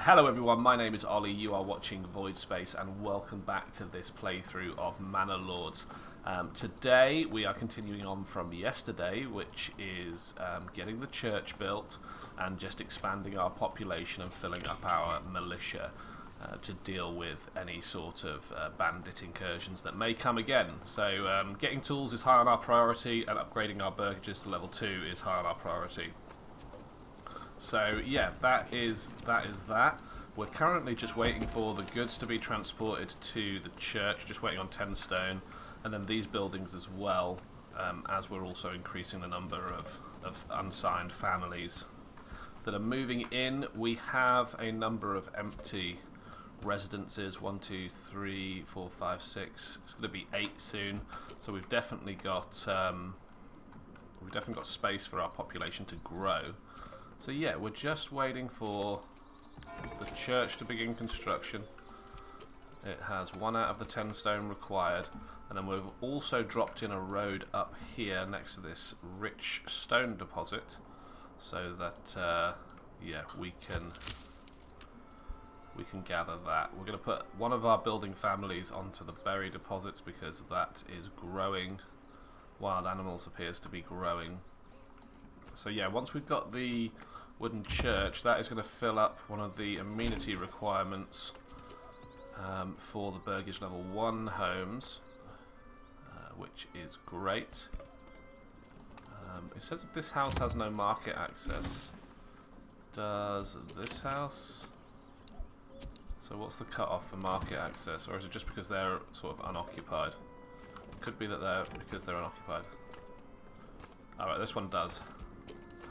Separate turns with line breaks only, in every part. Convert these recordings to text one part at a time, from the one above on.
Hello everyone, my name is Ollie, you are watching Void Space, and welcome back to this playthrough of Manor Lords. Today we are continuing on from yesterday, which is getting the church built and just expanding our population and filling up our militia to deal with any sort of bandit incursions that may come again. So getting tools is high on our priority, and upgrading our burgages to level 2 is high on our priority. So yeah, that is that. We're currently just waiting for the goods to be transported to the church, just waiting on 10 stone, and then these buildings as well, as we're also increasing the number of unsigned families that are moving in. We have a number of empty residences, 1, 2, 3, 4, 5, 6. It's going to be 8 soon, so we've definitely got space for our population to grow. So yeah, we're just waiting for the church to begin construction. It has 1 out of the 10 stone required, and then we've also dropped in a road up here next to this rich stone deposit, so that yeah, we can gather that. We're going to put one of our building families onto the berry deposits because that is growing. Wild animals appears to be growing. So yeah, once we've got the wooden church, that is going to fill up one of the amenity requirements for the burgage level 1 homes, which is great. It says that this house has no market access. Does this house? So what's the cut-off for market access, or is it just because they're sort of unoccupied? Could be that they're because they're unoccupied. Alright, this one does.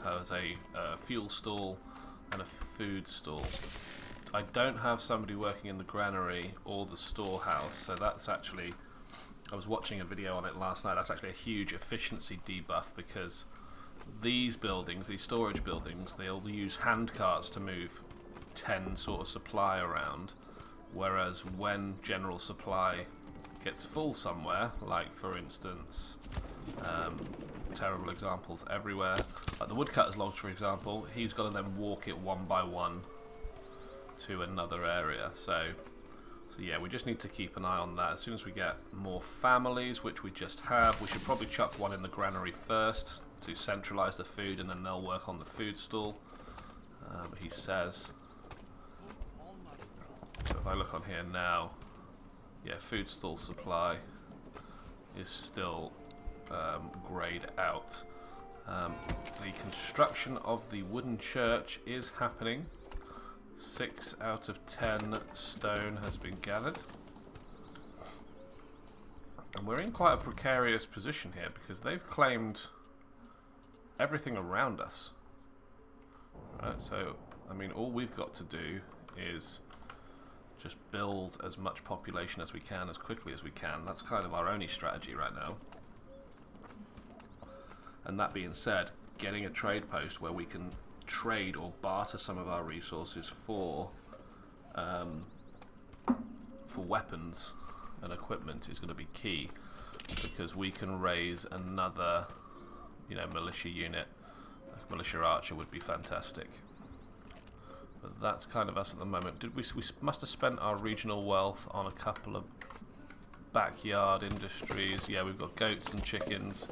Has a fuel stall and a food stall. I don't have somebody working in the granary or the storehouse, so that's actually, I was watching a video on it last night, that's actually a huge efficiency debuff, because these buildings, these storage buildings, they'll use hand carts to move 10 sort of supply around, whereas when general supply gets full somewhere, like for instance terrible examples everywhere, like the woodcutter's lodge for example, he's got to then walk it one by one to another area. So yeah, we just need to keep an eye on that. As soon as we get more families, which we just have, we should probably chuck one in the granary first to centralise the food, and then they'll work on the food stall, he says. So if I look on here now, yeah, food stall supply is still grayed out. The construction of the wooden church is happening. 6 out of 10 stone has been gathered. And we're in quite a precarious position here because they've claimed everything around us. Right, so, I mean, all we've got to do is just build as much population as we can, as quickly as we can. That's kind of our only strategy right now. And that being said, getting a trade post where we can trade or barter some of our resources for weapons and equipment is going to be key, because we can raise another, militia unit. A militia archer would be fantastic. But that's kind of us at the moment. We must have spent our regional wealth on a couple of backyard industries. Yeah, we've got goats and chickens.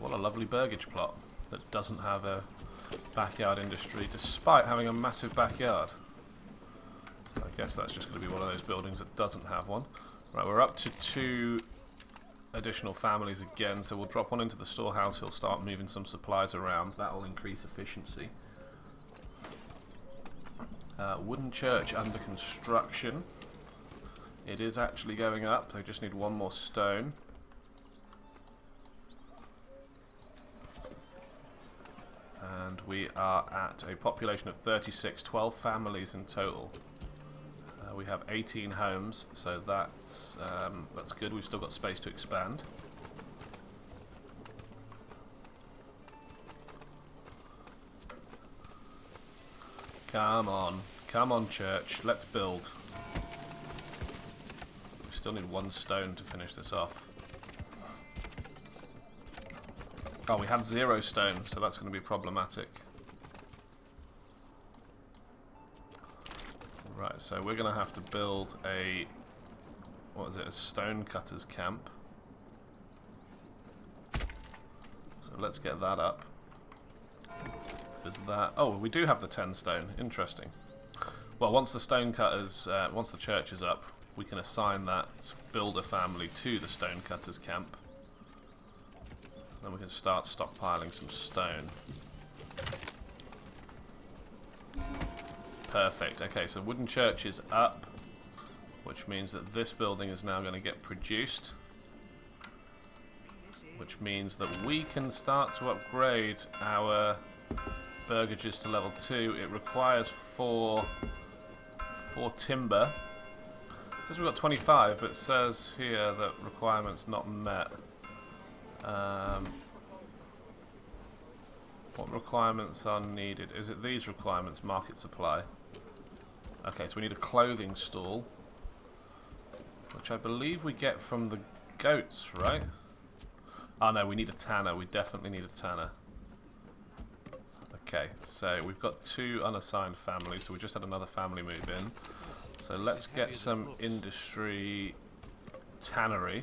What a lovely burgage plot that doesn't have a backyard industry, despite having a massive backyard. So I guess that's just going to be one of those buildings that doesn't have one. Right, we're up to 2 additional families again, so we'll drop one into the storehouse. He'll start moving some supplies around. That will increase efficiency. Wooden church under construction. It is actually going up. They just need 1 more stone. And we are at a population of 36, 12 families in total. We have 18 homes, so that's good. We've still got space to expand. Come on church, let's build. We still need 1 stone to finish this off. Oh, we have 0 stone, so that's going to be problematic. Right, so we're going to have to build a, what is it, a stonecutters camp. So let's get that up. Is that, oh, we do have the 10 stone, interesting. Well, once the stonecutters, once the church is up, we can assign that builder family to the stonecutters camp. Then we can start stockpiling some stone. Perfect. Okay, so wooden church is up, which means that this building is now going to get produced. Which means that we can start to upgrade our burgages to level 2. It requires 4 timber. It says we've got 25, but it says here that requirement's not met. What requirements are needed? Is it these requirements? Market supply. Okay, so we need a clothing stall, which I believe we get from the goats, right? Oh no, we need a tanner. We definitely need a tanner. Okay, so we've got 2 unassigned families, so we just had another family move in. So let's get some industry tannery.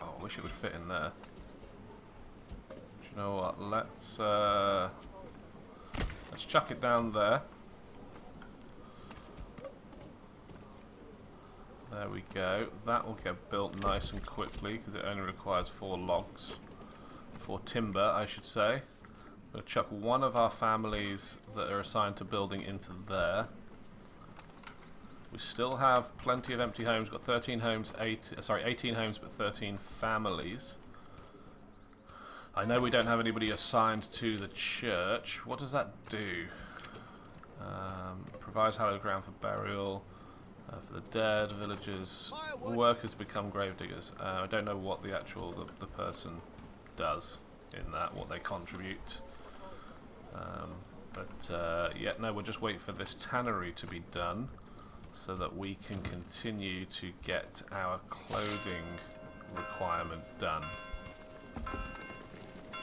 Oh, I wish it would fit in there. Do you know what? Let's chuck it down there. There we go. That will get built nice and quickly because it only requires 4 logs. 4 timber, I should say. We'll chuck one of our families that are assigned to building into there. We still have plenty of empty homes. We've got 13 homes, 18 homes, but 13 families. I know we don't have anybody assigned to the church. What does that do? Provides hallowed ground for burial. For the dead, villagers, workers become grave-diggers. I don't know what the actual the person does in that, what they contribute. Yeah, no, we'll just wait for this tannery to be done so that we can continue to get our clothing requirement done.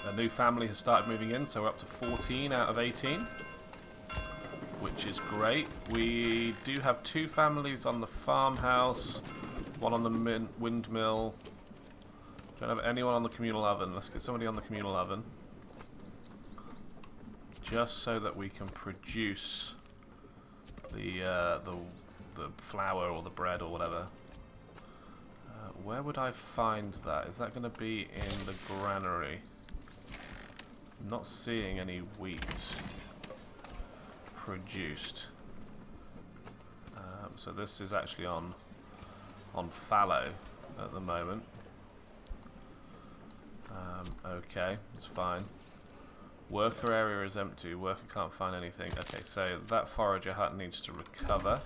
A new family has started moving in, so we're up to 14 out of 18. Which is great. We do have 2 families on the farmhouse, 1 on the windmill. Don't have anyone on the communal oven. Let's get somebody on the communal oven. Just so that we can produce the flour or the bread or whatever. Where would I find that? Is that going to be in the granary? I'm not seeing any wheat produced. So this is actually on fallow at the moment. Okay, that's fine. Worker area is empty. Worker can't find anything. Okay, so that forager hut needs to recover.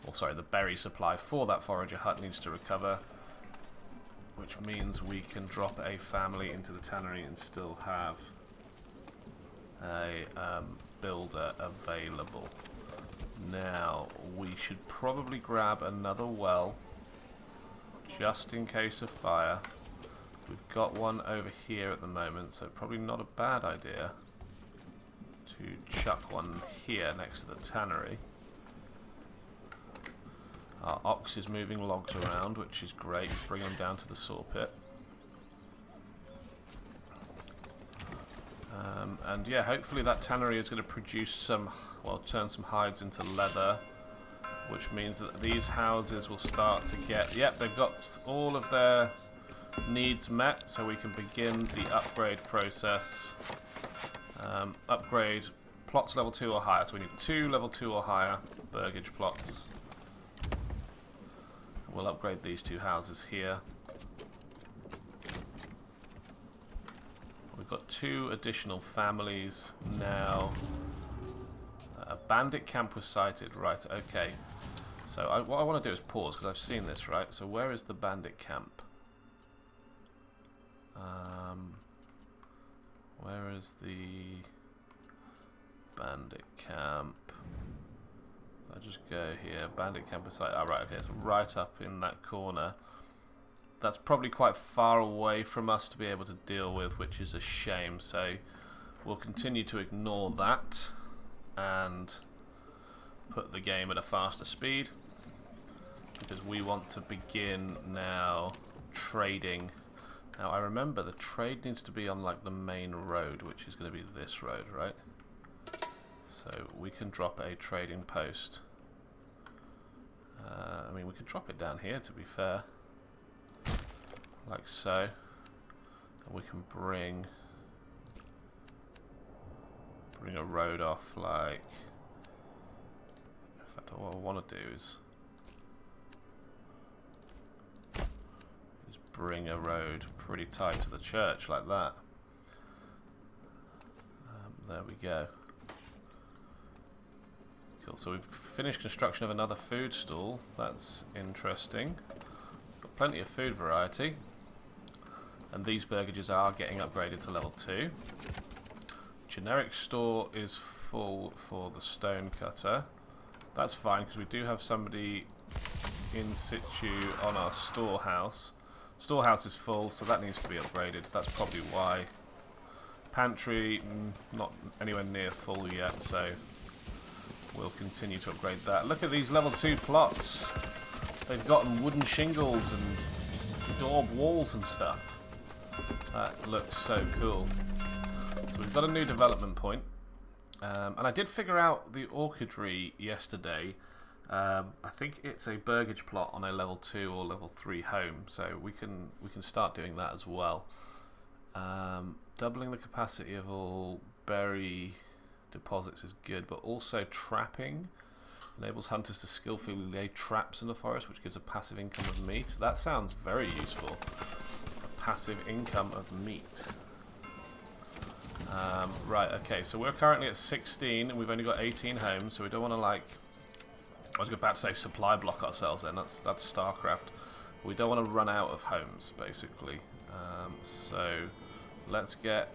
Or sorry, the berry supply for that forager hut needs to recover. Which means we can drop a family into the tannery and still have a builder available. Now, we should probably grab another well just in case of fire. We've got one over here at the moment, so probably not a bad idea to chuck one here next to the tannery. Our ox is moving logs around, which is great. Bring them down to the saw pit. And yeah, hopefully that tannery is going to produce some, well, turn some hides into leather, which means that these houses will start to get, yep, they've got all of their needs met, so we can begin the upgrade process. Upgrade plots level 2 or higher, so we need 2 level 2 or higher burgage plots. We'll upgrade these 2 houses here. We've got 2 additional families now. A bandit camp was sighted, right, okay. So what I want to do is pause, because I've seen this, right? So where is the bandit camp? Where is the bandit camp? If I just go here, bandit camp is sighted. Oh, right, okay, it's right up in that corner. That's probably quite far away from us to be able to deal with, which is a shame, so we'll continue to ignore that. and put the game at a faster speed, because we want to begin now trading. Now I remember the trade needs to be on like the main road, which is going to be this road, right? So we can drop a trading post. I mean, we could drop it down here, to be fair, like so, and we can bring a road off, like, in fact what I want to do is bring a road pretty tight to the church, like that. There we go. Cool, so we've finished construction of another food stall. That's interesting. Got plenty of food variety. And these burgages are getting upgraded to level 2. Generic store is full for the stone cutter. That's fine, because we do have somebody in situ on our storehouse. Storehouse is full, so that needs to be upgraded. That's probably why. Pantry, not anywhere near full yet, so we'll continue to upgrade that. Look at these level 2 plots. They've gotten wooden shingles and daub walls and stuff. That looks so cool. So we've got a new development point. And I did figure out the orchardry yesterday. I think it's a burgage plot on a level 2 or level 3 home, so we can start doing that as well. Doubling the capacity of all berry deposits is good, but also trapping enables hunters to skillfully lay traps in the forest, which gives a passive income of meat. That sounds very useful. A passive income of meat. Right, okay, so we're currently at 16 and we've only got 18 homes, so we don't want to, like, I was about to say supply block ourselves then, that's StarCraft. We don't want to run out of homes, basically. So let's get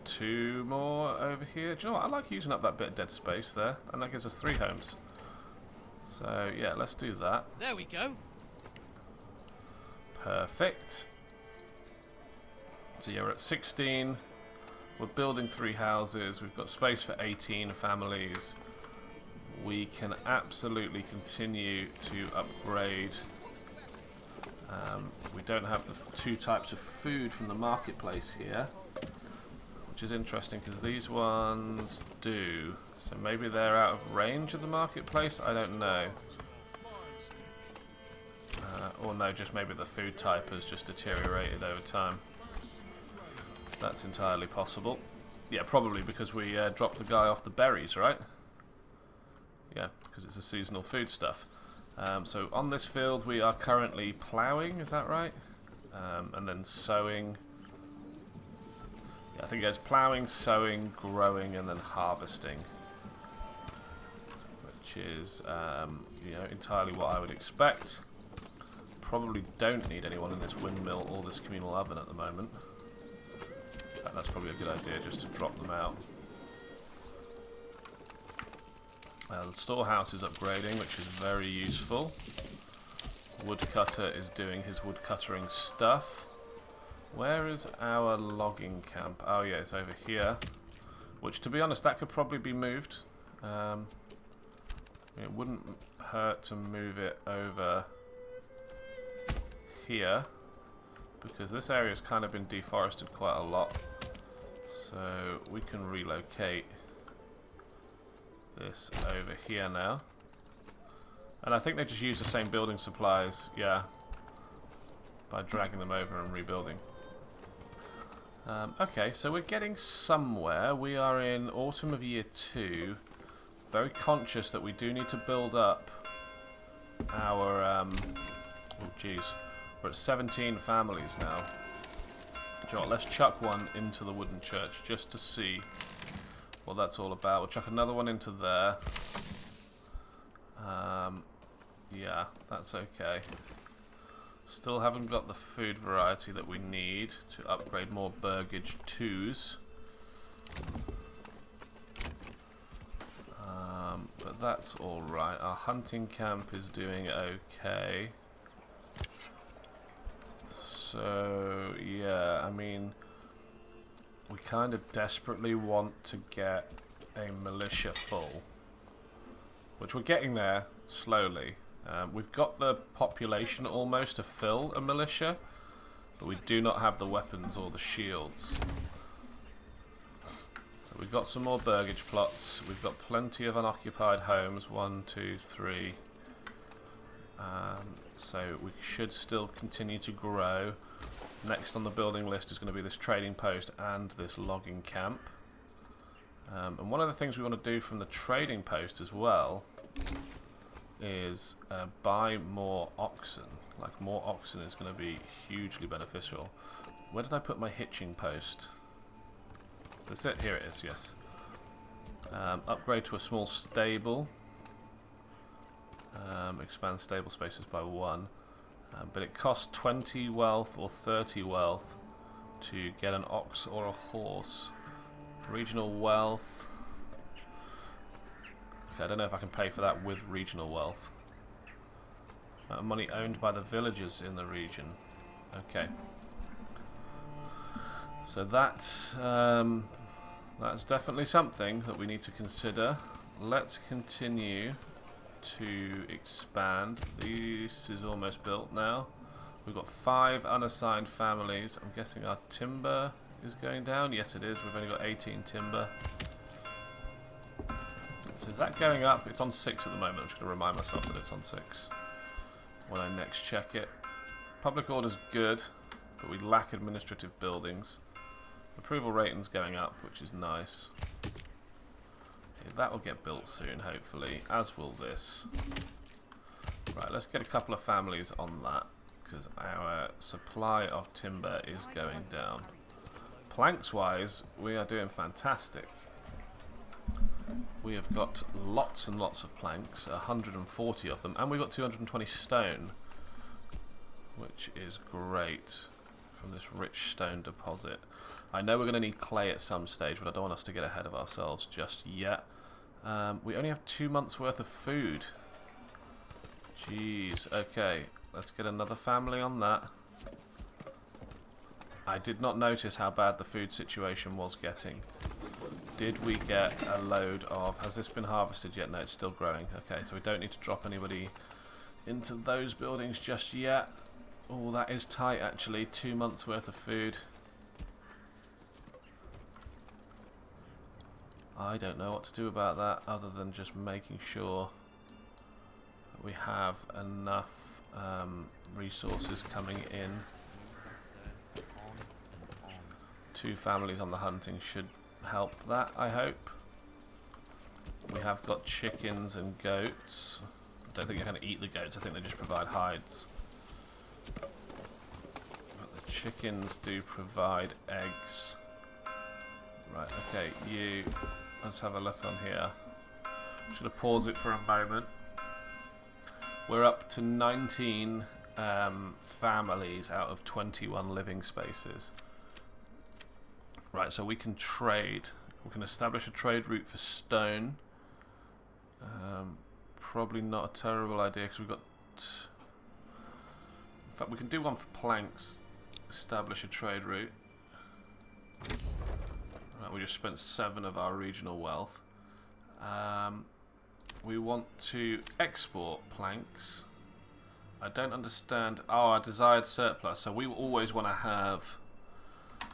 2 more over here. Do you know what? I like using up that bit of dead space there, and that gives us 3 homes. So yeah, let's do that.
There we go.
Perfect. So yeah, we're at 16. We're building 3 houses. We've got space for 18 families. We can absolutely continue to upgrade. We don't have the 2 types of food from the marketplace here, which is interesting because these ones do. So maybe they're out of range of the marketplace, I don't know. Or no, just maybe the food type has just deteriorated over time. That's entirely possible. Yeah, probably because we dropped the guy off the berries, right? Yeah, because it's a seasonal food stuff. So on this field we are currently ploughing, is that right? And then sowing. Yeah, I think it's ploughing, sowing, growing, and then harvesting, which is you know, entirely what I would expect. Probably don't need anyone in this windmill or this communal oven at the moment. In fact, that's probably a good idea just to drop them out. The storehouse is upgrading, which is very useful. Woodcutter is doing his woodcuttering stuff. Where is our logging camp? Oh yeah, it's over here. Which, to be honest, that could probably be moved. It wouldn't hurt to move it over here, because this area has kind of been deforested quite a lot. So we can relocate this over here now. And I think they just use the same building supplies, yeah, by dragging them over and rebuilding. Okay, so we're getting somewhere. We are in autumn of year 2. Very conscious that we do need to build up our oh jeez, we're at 17 families now. Do you know what, let's chuck one into the wooden church just to see what that's all about. We'll chuck another one into there. Yeah, that's okay. Still haven't got the food variety that we need to upgrade more burgage 2s. But that's alright. Our hunting camp is doing okay. So, yeah, I mean, we kind of desperately want to get a militia full, which we're getting there slowly. We've got the population almost to fill a militia, but we do not have the weapons or the shields. So we've got some more burgage plots. We've got plenty of unoccupied homes. 1, 2, 3. So we should still continue to grow. Next on the building list is going to be this trading post and this logging camp. And one of the things we want to do from the trading post as well is buy more oxen. Like, more oxen is going to be hugely beneficial. Where did I put my hitching post? Is this it? Here it is, yes. Upgrade to a small stable. Expand stable spaces by 1. But it costs 20 wealth or 30 wealth to get an ox or a horse. Regional wealth. Okay, I don't know if I can pay for that with regional wealth. Money owned by the villagers in the region. Okay. So that's definitely something that we need to consider. Let's continue to expand. This is almost built now. We've got 5 unassigned families. I'm guessing our timber is going down. Yes, it is. We've only got 18 timber. So is that going up? It's on 6 at the moment. I'm just going to remind myself that it's on 6 when I next check it. Public order's good, but we lack administrative buildings. Approval rating's going up, which is nice. That will get built soon, hopefully, as will this. Right, let's get a couple of families on that, because our supply of timber is going down. Planks-wise, we are doing fantastic. We have got lots and lots of planks, 140 of them, and we've got 220 stone, which is great from this rich stone deposit. I know we're going to need clay at some stage, but I don't want us to get ahead of ourselves just yet. We only have 2 months worth of food. Jeez, okay. Let's get another family on that. I did not notice how bad the food situation was getting. Did we get a load of... Has this been harvested yet? No, it's still growing. Okay, so we don't need to drop anybody into those buildings just yet. Oh, that is tight, actually. 2 months worth of food. I don't know what to do about that other than just making sure that we have enough resources coming in. 2 families on the hunting should help that, I hope. We have got chickens and goats. I don't think you're going to eat the goats, I think they just provide hides. But the chickens do provide eggs. Right, okay, you... Let's have a look on here. Should have paused it for a moment. We're up to 19 families out of 21 living spaces. Right, so we can trade. We can establish a trade route for stone. Probably not a terrible idea because we've got... In fact, we can do one for planks. Establish a trade route. Right, we just spent 7 of our regional wealth. We want to export planks. I don't understand. Oh, our desired surplus. So we always want to have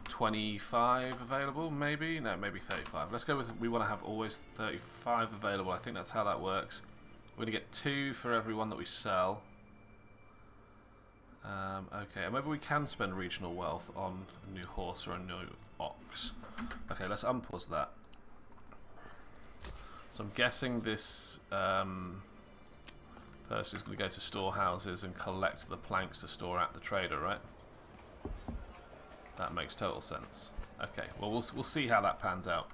25 available, maybe? No, maybe 35. Let's go with, we want to have always 35 available. I think that's how that works. We're going to get 2 for every one that we sell. Okay, and maybe we can spend regional wealth on a new horse or a new ox. Okay, let's unpause that. So I'm guessing this person is going to go to storehouses and collect the planks to store at the trader, right? That makes total sense. Okay, well we'll see how that pans out.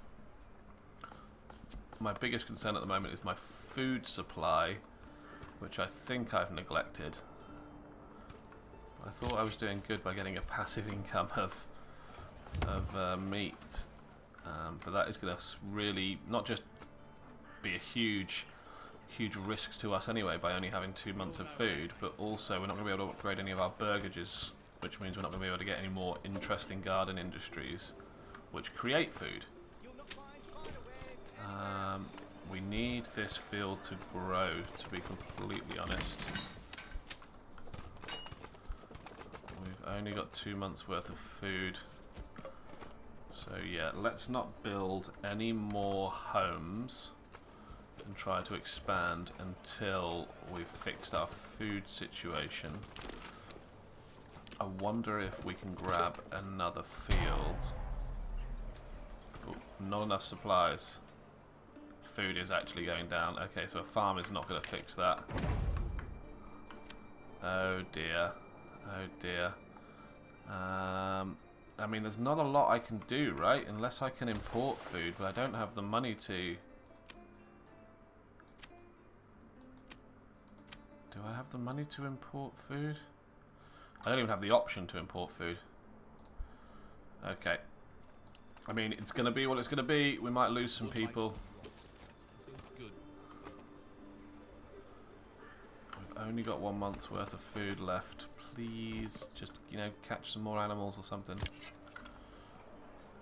My biggest concern at the moment is my food supply, which I think I've neglected. I thought I was doing good by getting a passive income of meat, but that is going to really not just be a huge risk to us anyway by only having 2 months of food, but also we're not going to be able to upgrade any of our burgages, which means we're not going to be able to get any more interesting garden industries which create food. this field to grow, to be completely honest. We've only got 2 months worth of food. So yeah, let's not build any more homes and try to expand until we've fixed our food situation. I wonder if we can grab another field. Ooh, not enough supplies. Food is actually going down. Okay, so a farm is not going to fix that. Oh dear. Oh dear. I mean, there's not a lot I can do, right? Unless I can import food, but I don't have the money to. Do I have the money to import food? I don't even have the option to import food. Okay. I mean, it's going to be what it's going to be. We might lose some people. We've only got 1 month's worth of food left. Please, just, you know, catch some more animals or something.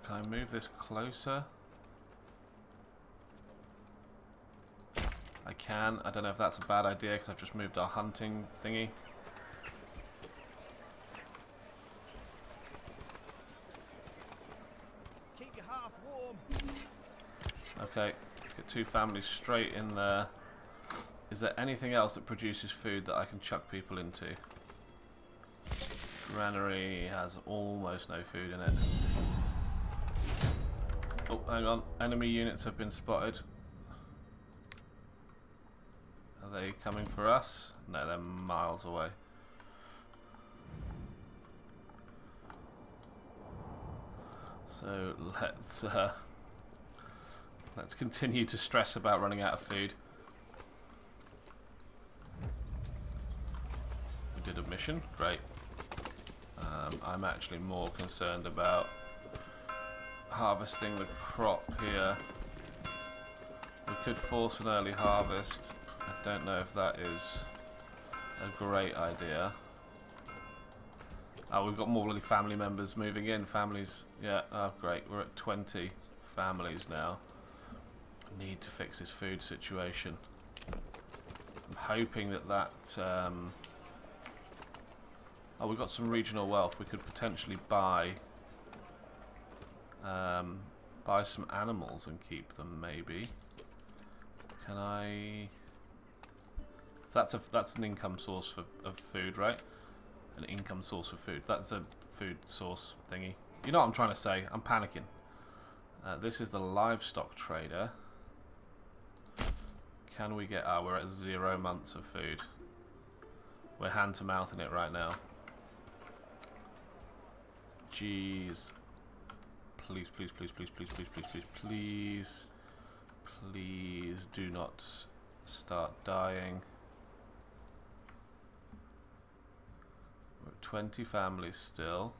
Can I move this closer? I can. I don't know if that's a bad idea because I've just moved our hunting thingy.
Keep your half warm.
Okay, let's get 2 families straight in there. Is there anything else that produces food that I can chuck people into? Granary has almost no food in it. Oh, hang on. Enemy units have been spotted. Are they coming for us? No, they're miles away. So let's continue to stress about running out of food. We did a mission, great. I'm actually more concerned about harvesting the crop here. We could force an early harvest. I don't know if that is a great idea. Oh, we've got more bloody family members moving in. Families, yeah, oh great. We're at 20 families now. Need to fix this food situation. I'm hoping that oh, we've got some regional wealth. We could potentially buy some animals and keep them, maybe. Can I? So that's an income source of food, right? An income source of food. That's a food source thingy. You know what I'm trying to say? I'm panicking. This is the livestock trader. Can we get? We're at 0 months of food. We're hand to mouth in it right now. Jeez. Please, please, please, please, please, please, please, please, please, please do not start dying. We're at 20 families still.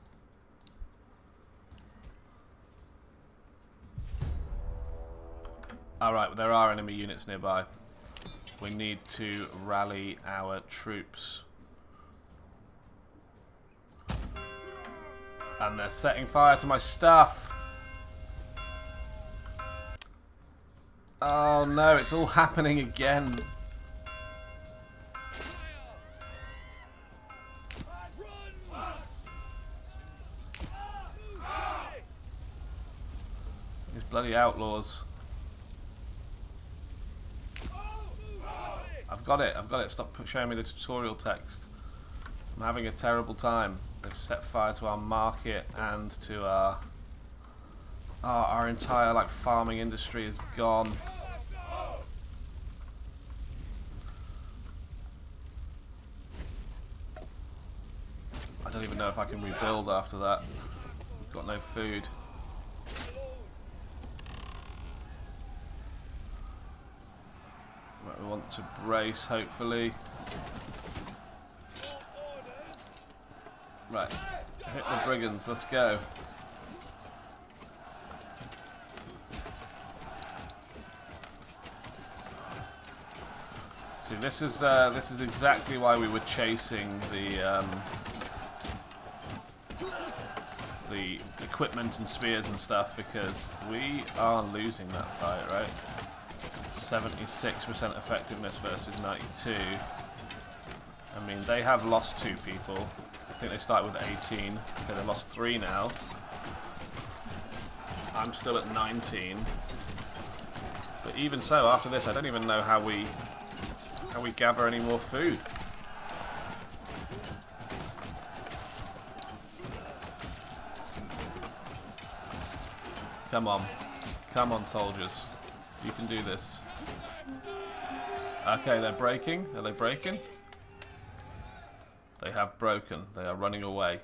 Alright, there are enemy units nearby. We need to rally our troops. And they're setting fire to my stuff. Oh no, it's all happening again. These bloody outlaws. I've got it, stop showing me the tutorial text. I'm having a terrible time. They've set fire to our market and to our entire like farming industry is gone. I don't even know if I can rebuild after that. We've got no food. Right, we want to brace, hopefully. Right, hit the brigands, let's go. See, this is exactly why we were chasing the equipment and spears and stuff, because we are losing that fight, right? 76% effectiveness versus 92. I mean, they have lost 2 people. I think they started with 18. Okay, they lost 3 now. I'm still at 19. But even so, after this, I don't even know how we gather any more food. Come on. Come on, soldiers. You can do this. Okay, they're breaking. Are they breaking? They have broken. They are running away.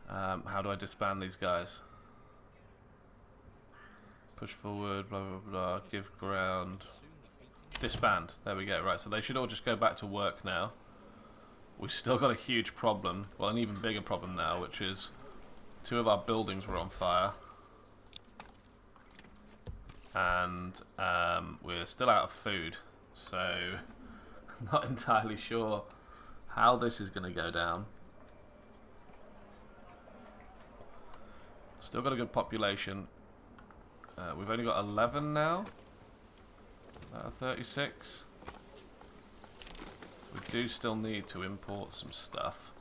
How do I disband these guys? Push forward, blah, blah, blah. Give ground. Disband. There we go. Right, so they should all just go back to work now. We've still got a huge problem. Well, an even bigger problem now, which is 2 of our buildings were on fire. And we're still out of food. So, I'm not entirely sure how this is going to go down. Still got a good population. We've only got 11 now. 36. So we do still need to import some stuff.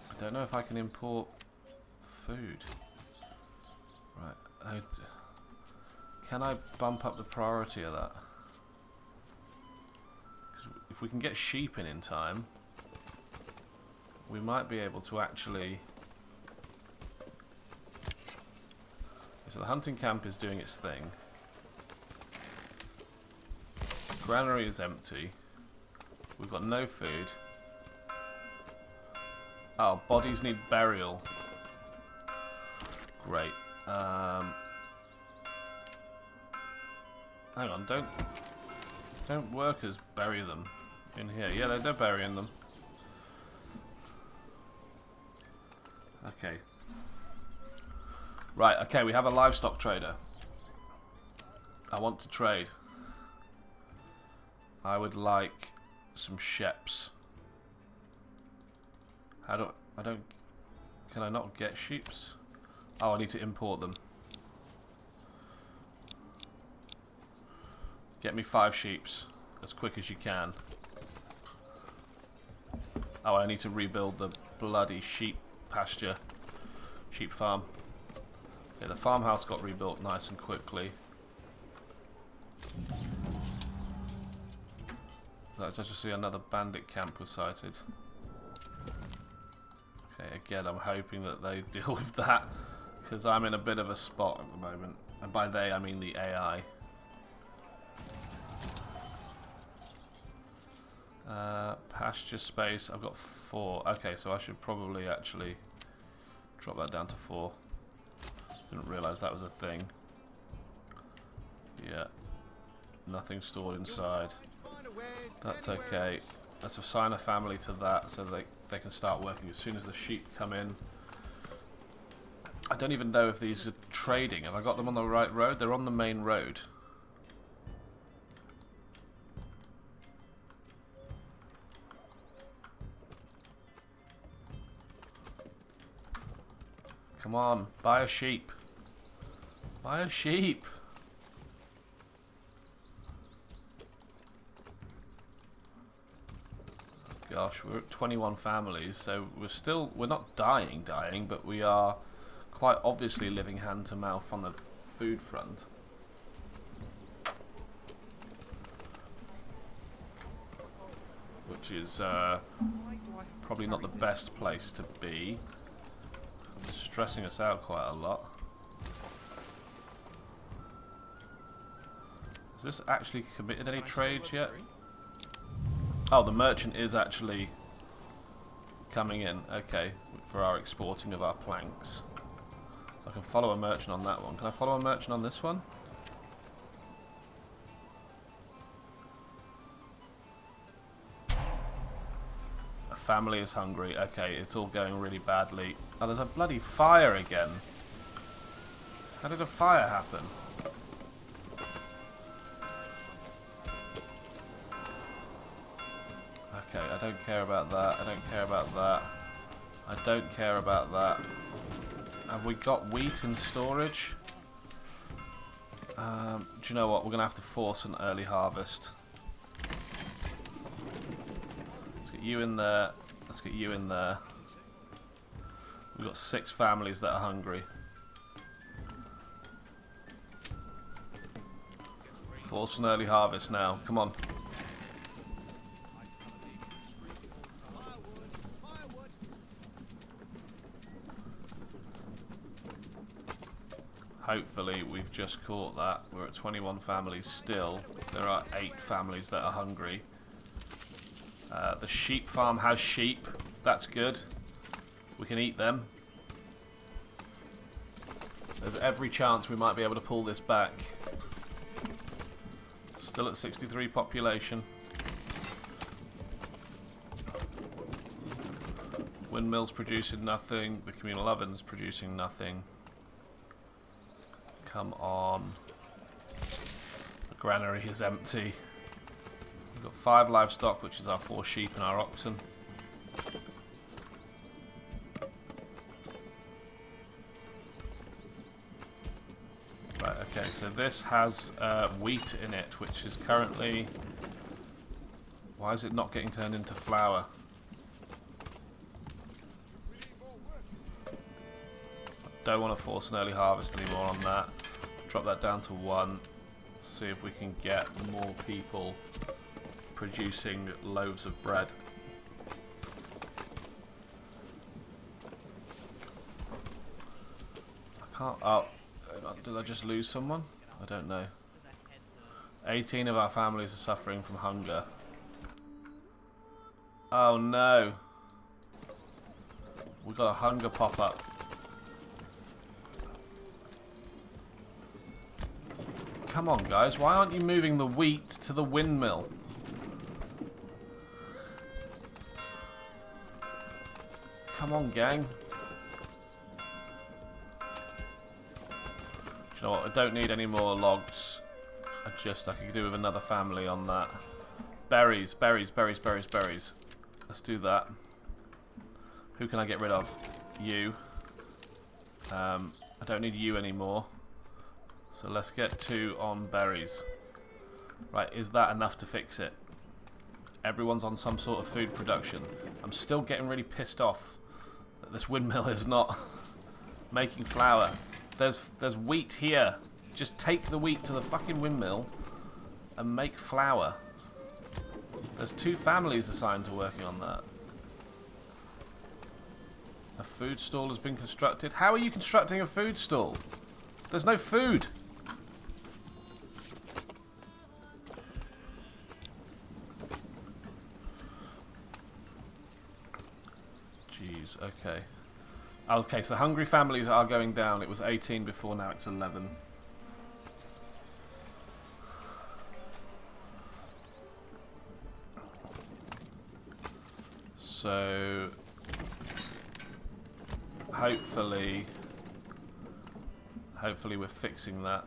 I don't know if I can import food. Right. Can I bump up the priority of that? Because if we can get sheep in time, we might be able to actually... So the hunting camp is doing its thing. Granary is empty. We've got no food. Oh, bodies need burial. Great. Hang on, don't workers bury them in here? Yeah, they're burying them. Okay. Right, okay, we have a livestock trader. I want to trade. I would like some sheeps. Can I not get sheeps? Oh, I need to import them. Get me 5 sheeps as quick as you can. Oh, I need to rebuild the bloody sheep pasture. Sheep farm. Yeah, the farmhouse got rebuilt nice and quickly. I just see another bandit camp was sighted. Okay, again, I'm hoping that they deal with that, because I'm in a bit of a spot at the moment. And by they, I mean the AI. Pasture space, I've got 4. Okay, so I should probably actually drop that down to 4. Didn't realise that was a thing. Yeah. Nothing stored inside. That's okay. Let's assign a family to that so they can start working as soon as the sheep come in. I don't even know if these are trading. Have I got them on the right road? They're on the main road. Come on, buy a sheep. Buy a sheep. Gosh, we're at 21 families, so we're not dying, but we are quite obviously living hand to mouth on the food front. Which is probably not the best place to be. It's stressing us out quite a lot. Has this actually committed any trades yet? Oh, the merchant is actually coming in. Okay, for our exporting of our planks. So I can follow a merchant on that one. Can I follow a merchant on this one? A family is hungry. Okay, it's all going really badly. Oh, there's a bloody fire again. How did a fire happen? Okay, I don't care about that. I don't care about that. I don't care about that. Have we got wheat in storage? Do you know what? We're going to have to force an early harvest. Let's get you in there. Let's get you in there. We've got 6 families that are hungry. Force an early harvest now. Come on. Hopefully we've just caught that. We're at 21 families still. There are 8 families that are hungry. The sheep farm has sheep. That's good. We can eat them. There's every chance we might be able to pull this back. Still at 63 population. Windmill's producing nothing. The communal oven's producing nothing. Come on. The granary is empty. We've got 5 livestock, which is our 4 sheep and our oxen. Right, okay, so this has wheat in it, which is currently... Why is it not getting turned into flour? Don't want to force an early harvest anymore on that. Drop that down to 1. See if we can get more people producing loaves of bread. I can't... Oh, did I just lose someone? I don't know. 18 of our families are suffering from hunger. Oh no. We've got a hunger pop-up. Come on, guys. Why aren't you moving the wheat to the windmill? Come on, gang. Do you know what? I don't need any more logs. I could do with another family on that. Berries, berries, berries, berries, berries. Let's do that. Who can I get rid of? You. I don't need you anymore. So let's get 2 on berries. Right, is that enough to fix it? Everyone's on some sort of food production. I'm still getting really pissed off that this windmill is not making flour. There's wheat here. Just take the wheat to the fucking windmill and make flour. There's 2 families assigned to working on that. A food stall has been constructed. How are you constructing a food stall? There's no food. Jeez, okay. Okay, so hungry families are going down. It was 18 before, now it's 11. So hopefully we're fixing that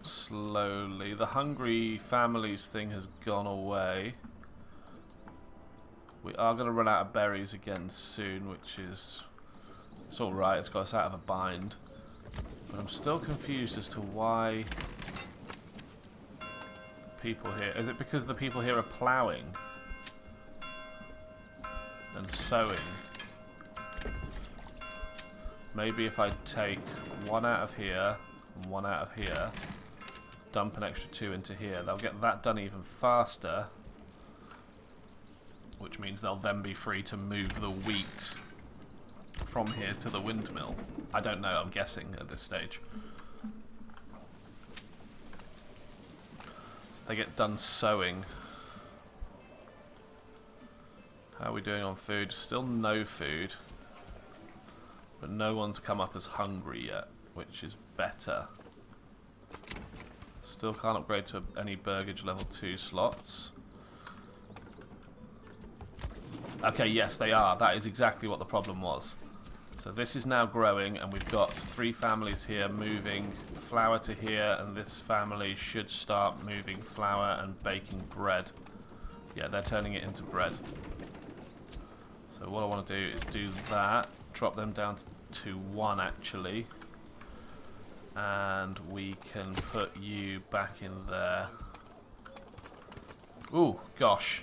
slowly. The hungry families thing has gone away. We are going to run out of berries again soon, which is... It's alright, it's got us out of a bind. But I'm still confused as to why the people here... Is it because the people here are ploughing and sowing? Maybe if I take 1 out of here and 1 out of here, dump an extra 2 into here, they'll get that done even faster, which means they'll then be free to move the wheat from here to the windmill. I don't know, I'm guessing at this stage. So they get done sowing. How are we doing on food? Still no food. But no one's come up as hungry yet, which is better. Still can't upgrade to any burgage level 2 slots. Okay, yes, they are. That is exactly what the problem was. So this is now growing, and we've got 3 families here moving flour to here, and this family should start moving flour and baking bread. Yeah, they're turning it into bread. So what I want to do is do that, drop them down to 1 actually, And we can put you back in there. Ooh, gosh.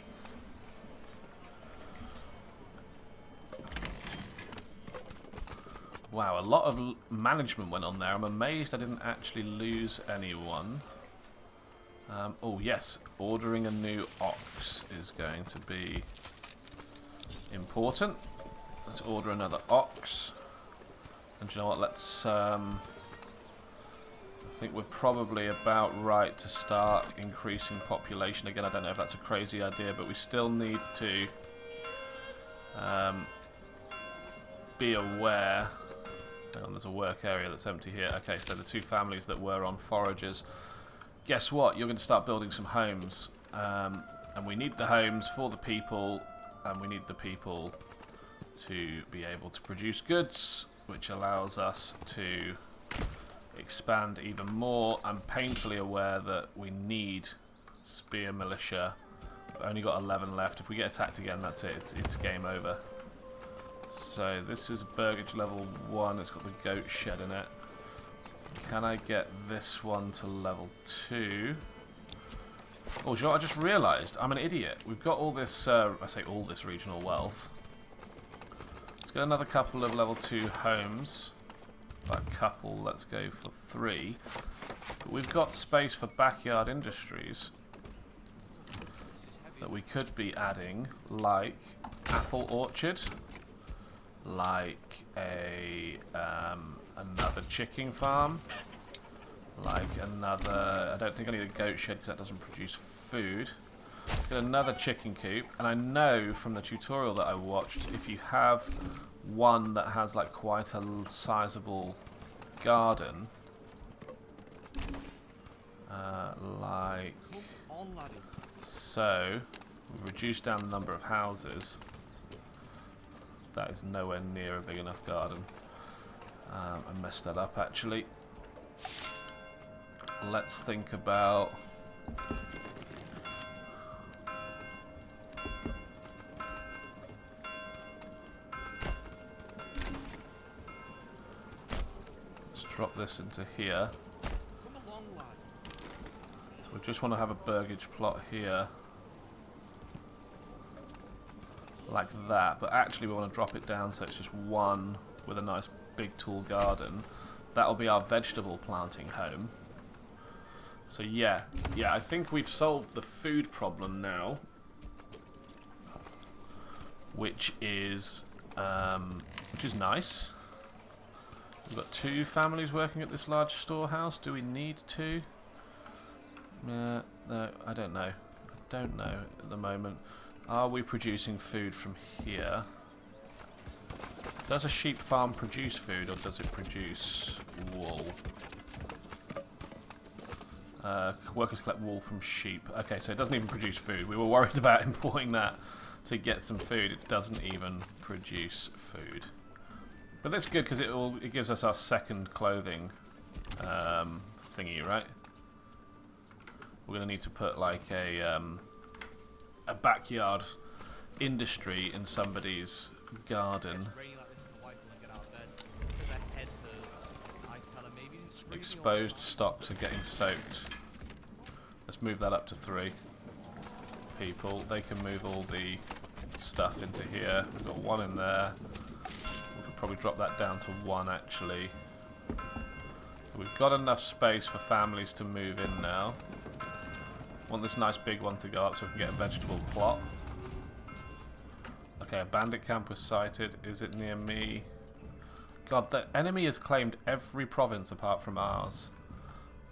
Wow, a lot of management went on there. I'm amazed I didn't actually lose anyone. Oh, yes. Ordering a new ox is going to be important. Let's order another ox. And do you know what? Let's... I think we're probably about right to start increasing population again. I don't know if that's a crazy idea, but we still need to be aware. Hang on, there's a work area that's empty here. Okay, so the two families that were on foragers. Guess what? You're going to start building some homes. And we need the homes for the people, and we need the people to be able to produce goods, which allows us to expand even more. I'm painfully aware that we need spear militia. We've only got 11 left. If we get attacked again, that's it. It's game over. So this is burgage level 1. It's got the goat shed in it. Can I get this one to level 2? Oh, sure, I just realised I'm an idiot. We've got all this, I say all this regional wealth. Let's get another couple of level 2 homes. A couple, let's go for 3. But we've got space for backyard industries that we could be adding, like apple orchard, like a another chicken farm, like another... I don't think I need a goat shed because that doesn't produce food. Get another chicken coop, and I know from the tutorial that I watched, if you have one that has like quite a sizable garden, like so, we reduce down the number of houses. That is nowhere near a big enough garden. I messed that up actually. Let's think about... drop this into here. So we just want to have a burgage plot here. Like that. But actually we want to drop it down so it's just one with a nice big tall garden. That'll be our vegetable planting home. So yeah, I think we've solved the food problem now. Which is nice. We've got 2 families working at this large storehouse. Do we need 2? No, I don't know. I don't know at the moment. Are we producing food from here? Does a sheep farm produce food, or does it produce wool? Workers collect wool from sheep. Okay, so it doesn't even produce food. We were worried about importing that to get some food. It doesn't even produce food. But that's good because it gives us our second clothing thingy, right? We're gonna need to put like a backyard industry in somebody's garden. Exposed stocks are getting soaked. Let's move that up to 3 people. They can move all the stuff into here. We've got 1 in there. Probably drop that down to 1 actually. So we've got enough space for families to move in now. Want this nice big one to go up so we can get a vegetable plot. Okay, a bandit camp was sighted. Is it near me? God, the enemy has claimed every province apart from ours.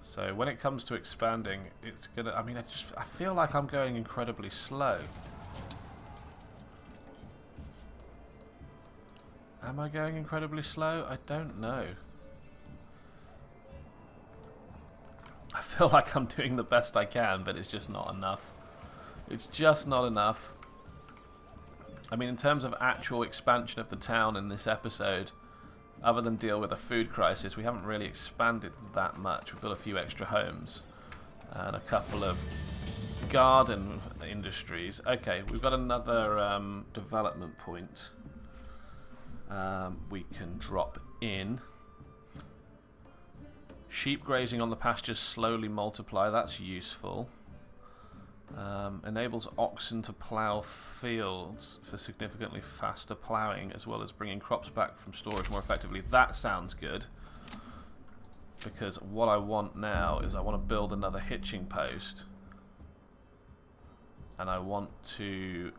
So when it comes to expanding, it's gonna... I mean, I feel like I'm going incredibly slow. Am I going incredibly slow? I don't know. I feel like I'm doing the best I can, but it's just not enough. It's just not enough. I mean, in terms of actual expansion of the town in this episode, other than deal with a food crisis, we haven't really expanded that much. We've built a few extra homes and a couple of garden industries. Okay, we've got another development point. We can drop in. Sheep grazing on the pastures slowly multiply. That's useful. Enables oxen to plough fields for significantly faster ploughing, as well as bringing crops back from storage more effectively. That sounds good. Because what I want now is I want to build another hitching post. And I want to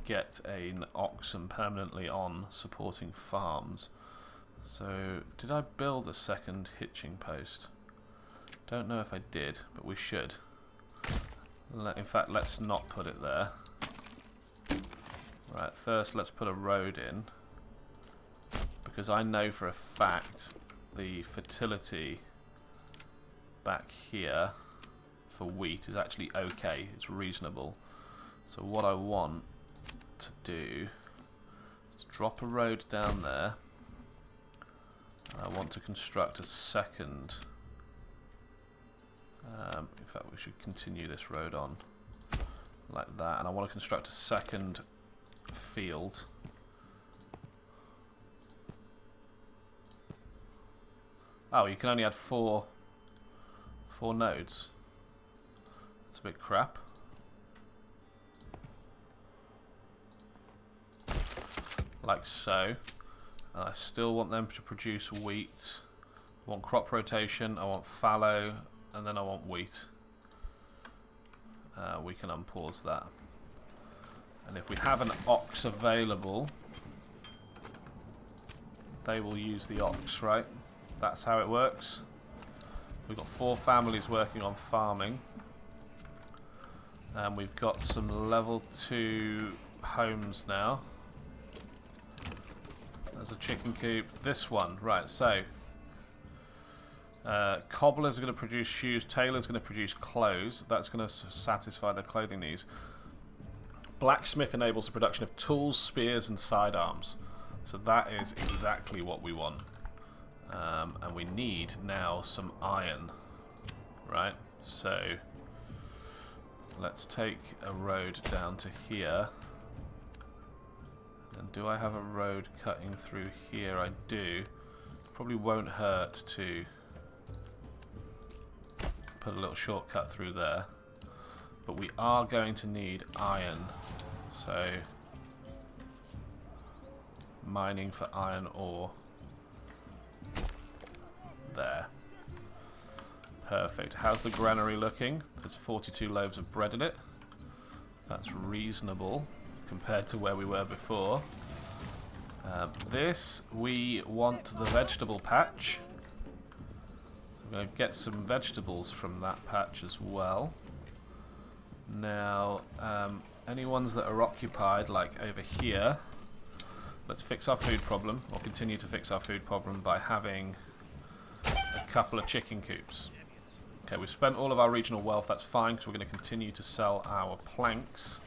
get an oxen permanently on supporting farms. So, did I build a second hitching post? Don't know if I did, but we should. In fact, let's not put it there. Right, first let's put a road in. Because I know for a fact the fertility back here for wheat is actually okay. It's reasonable. So what I want to do is drop a road down there. And I want to construct a second. In fact, we should continue this road on like that. And I want to construct a second field. Oh, you can only add four nodes. That's a bit crap. Like so. And I still want them to produce wheat. I want crop rotation, I want fallow, and then I want wheat. We can unpause that. And if we have an ox available, they will use the ox, right? That's how it works. We've got 4 families working on farming. And we've got some level 2 homes now. There's a chicken coop. This one, right, so cobblers are going to produce shoes, tailors going to produce clothes. That's going to satisfy their clothing needs. Blacksmith enables the production of tools, spears and sidearms. So that is exactly what we want. And we need now some iron, right? So let's take a road down to here. And do I have a road cutting through here? I do. Probably won't hurt to put a little shortcut through there. But we are going to need iron. So mining for iron ore. There. Perfect. How's the granary looking? There's 42 loaves of bread in it. That's reasonable compared to where we were before. We want the vegetable patch. So we're going to get some vegetables from that patch as well. Now, any ones that are occupied, like over here, let's fix our food problem, or continue to fix our food problem by having a couple of chicken coops. Okay, we've spent all of our regional wealth, that's fine, because we're going to continue to sell our planks.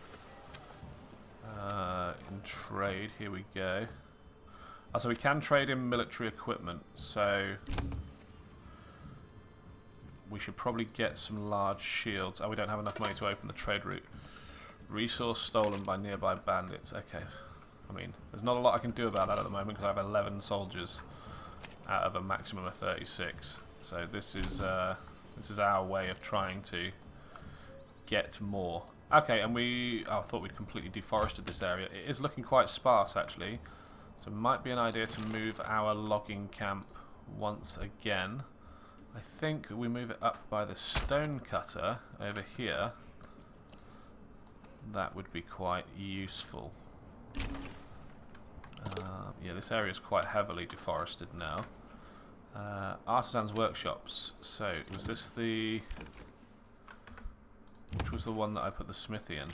In trade, here we go. So we can trade in military equipment, so we should probably get some large shields. Oh, we don't have enough money to open the trade route. Resource stolen by nearby bandits. Okay, I mean, there's not a lot I can do about that at the moment because I have 11 soldiers out of a maximum of 36. So this is our way of trying to get more. Okay, and I thought we'd completely deforested this area. It is looking quite sparse, actually. So it might be an idea to move our logging camp once again. I think we move it up by the stone cutter over here. That would be quite useful. Yeah, this area is quite heavily deforested now. Artisans' workshops. So, was this the... Which was the one that I put the smithy in?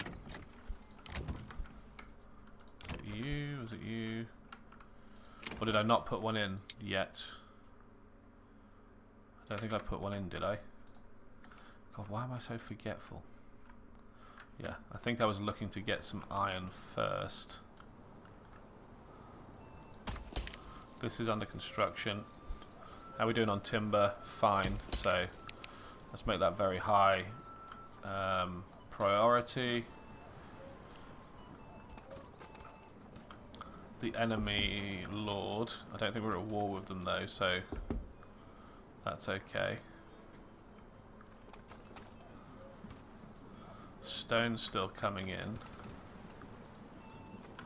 Was it you? Was it you? Or did I not put one in yet? I don't think I put one in, did I? God, why am I so forgetful? Yeah, I think I was looking to get some iron first. This is under construction. How are we doing on timber? Fine. So let's make that very high priority. The enemy lord. I don't think we're at war with them though, so That's okay. Stone's still coming in.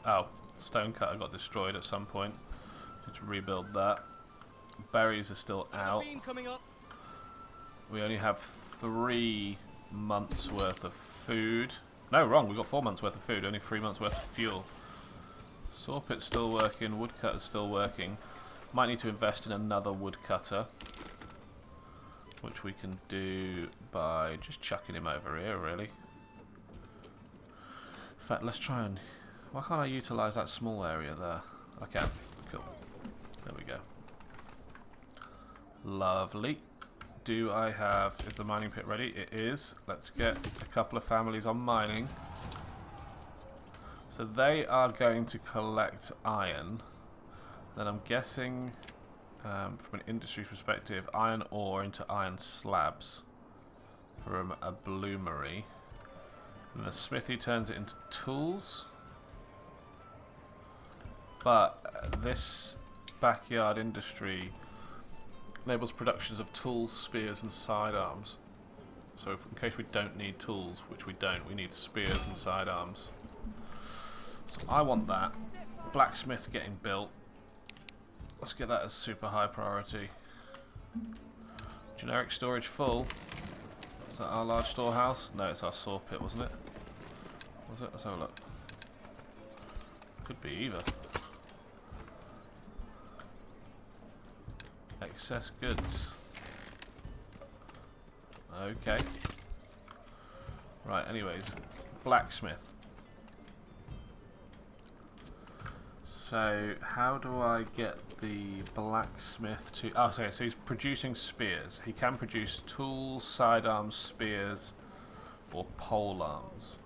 Oh, stone cutter got destroyed at some point. Need to rebuild that. Berries are still out.
Coming up.
We only have 3 months worth of food. No, wrong. We've got 4 months worth of food. Only 3 months worth of fuel. Saw pit's still working. Woodcutter's still working. Might need to invest in another woodcutter, which we can do by just chucking him over here, really. In fact, let's try and... Why can't I utilise that small area there? I can. Cool. There we go. Lovely. Do I have... Is the mining pit ready? It is. Let's get a couple of families on mining. So they are going to collect iron. Then I'm guessing, from an industry perspective, iron ore into iron slabs from a bloomery. And the smithy turns it into tools. But this backyard industry enables productions of tools, spears and sidearms. So if, in case we don't need tools, which we don't, we need spears and sidearms. So I want that. Blacksmith getting built. Let's get that as super high priority. Generic storage full. Is that our large storehouse? No, it's our saw pit, wasn't it? Was it? Let's have a look. Could be either. Excess goods. Okay. Right, anyways. Blacksmith. So, how do I get the blacksmith to... Oh, sorry, so he's producing spears. He can produce tools, sidearms, spears, or pole arms.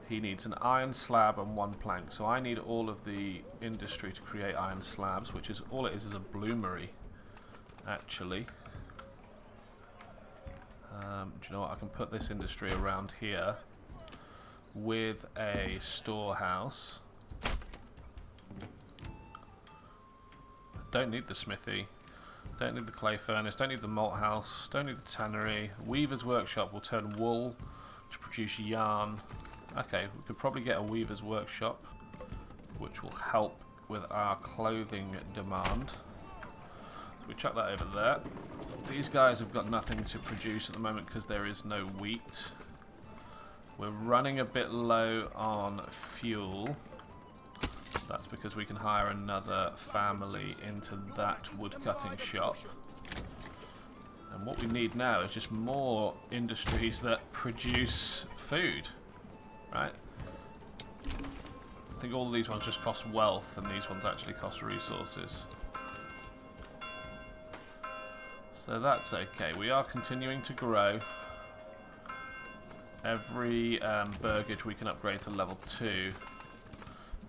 He needs an iron slab and 1 plank. So I need all of the industry to create iron slabs, which is all it is a bloomery, actually. Do you know what? I can put this industry around here with a storehouse. Don't need the smithy, don't need the clay furnace, don't need the malt house, don't need the tannery. Weaver's workshop will turn wool to produce yarn. Okay, we could probably get a weaver's workshop, which will help with our clothing demand. So we chuck that over there. These guys have got nothing to produce at the moment because there is no wheat. We're running a bit low on fuel. That's because we can hire another family into that woodcutting shop. And what we need now is just more industries that produce food, right? I think all of these ones just cost wealth and these ones actually cost resources. So that's okay. We are continuing to grow. Every burgage we can upgrade to level 2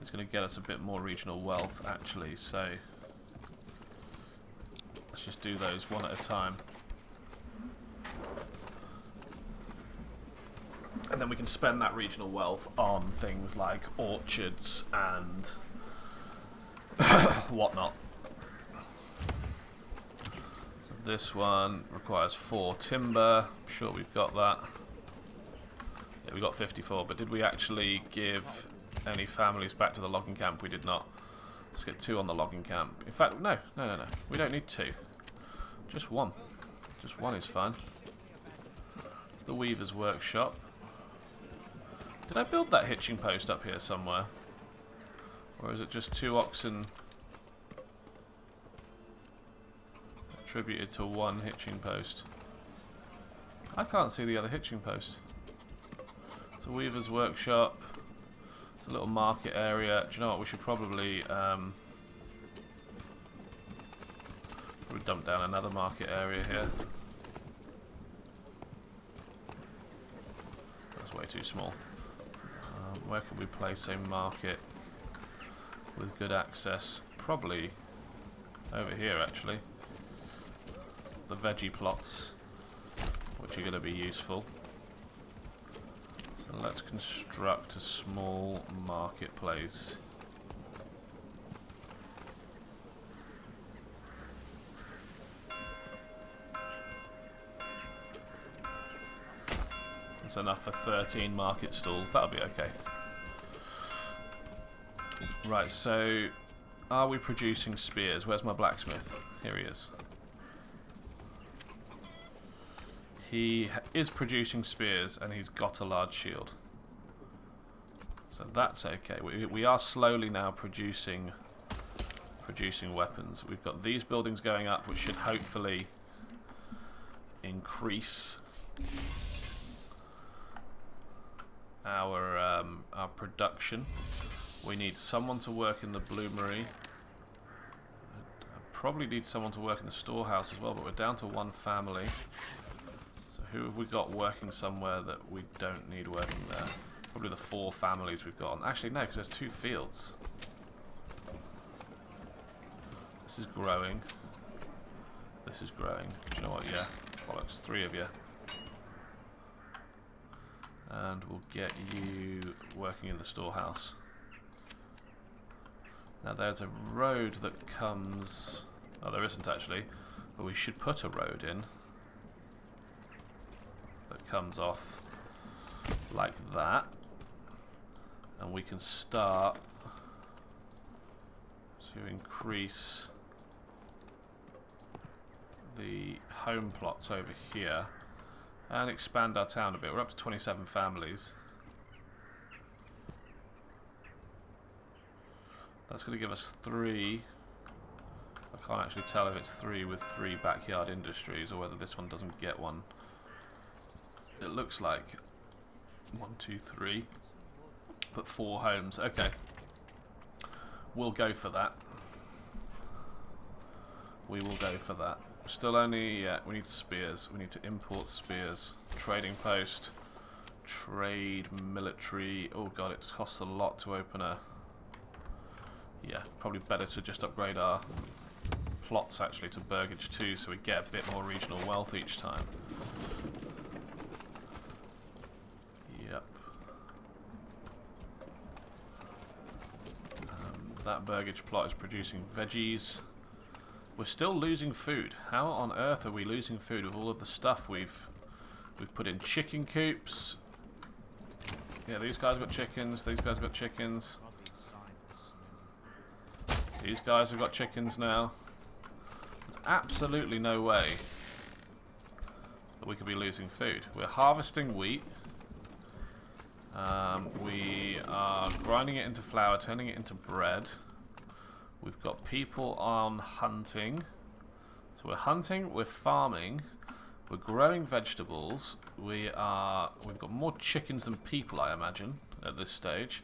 is going to get us a bit more regional wealth, actually. So let's just do those one at a time. And then we can spend that regional wealth on things like orchards and whatnot. So this one requires 4 timber. I'm sure we've got that. Yeah, we got 54, but did we actually give any families back to the logging camp? We did not. Let's get 2 on the logging camp. In fact, no. We don't need 2. Just 1. Just 1 is fine. It's the weaver's workshop. Did I build that hitching post up here somewhere? Or is it just 2 oxen attributed to 1 hitching post? I can't see the other hitching post. It's a weaver's workshop. It's a little market area. Do you know what? We should probably dump down another market area here. That's way too small. Where could we place a market with good access? Probably over here, actually. The veggie plots, which are going to be useful. So let's construct a small marketplace. That's enough for 13 market stalls. That'll be okay. Right, so are we producing spears? Where's my blacksmith? Here he is. He is producing spears and he's got a large shield. So that's okay. We are slowly now producing weapons. We've got these buildings going up, which should hopefully increase our production. We need someone to work in the bloomery. I probably need someone to work in the storehouse as well, but we're down to one family. So who have we got working somewhere that we don't need working there? Probably the 4 families we've got. Actually, no, because there's 2 fields. This is growing. This is growing. Do you know what? Yeah. Bollocks. 3 of you. And we'll get you working in the storehouse. Now there's a road that comes... Oh, there isn't actually. But we should put a road in. That comes off like that. And we can start to increase the home plots over here and expand our town a bit. We're up to 27 families. That's going to give us 3. I can't actually tell if it's 3 with 3 backyard industries or whether this one doesn't get one. It looks like 1, 2, 3, but 4 homes. Okay, we'll go for that. We will go for that. Still only, yeah, we need spears. We need to import spears. Trading post. Trade, military. Oh god, it costs a lot to open a... Yeah, probably better to just upgrade our plots actually to burgage 2 so we get a bit more regional wealth each time. Yep. That burgage plot is producing veggies. We're still losing food. How on earth are we losing food with all of the stuff we've put in? Chicken coops. Yeah, these guys got chickens. These guys got chickens. These guys have got chickens now. There's absolutely no way that we could be losing food. We're harvesting wheat. We are grinding it into flour, turning it into bread. We've got people on hunting. So we're hunting, we're farming, we're growing vegetables. We've got more chickens than people, I imagine, at this stage.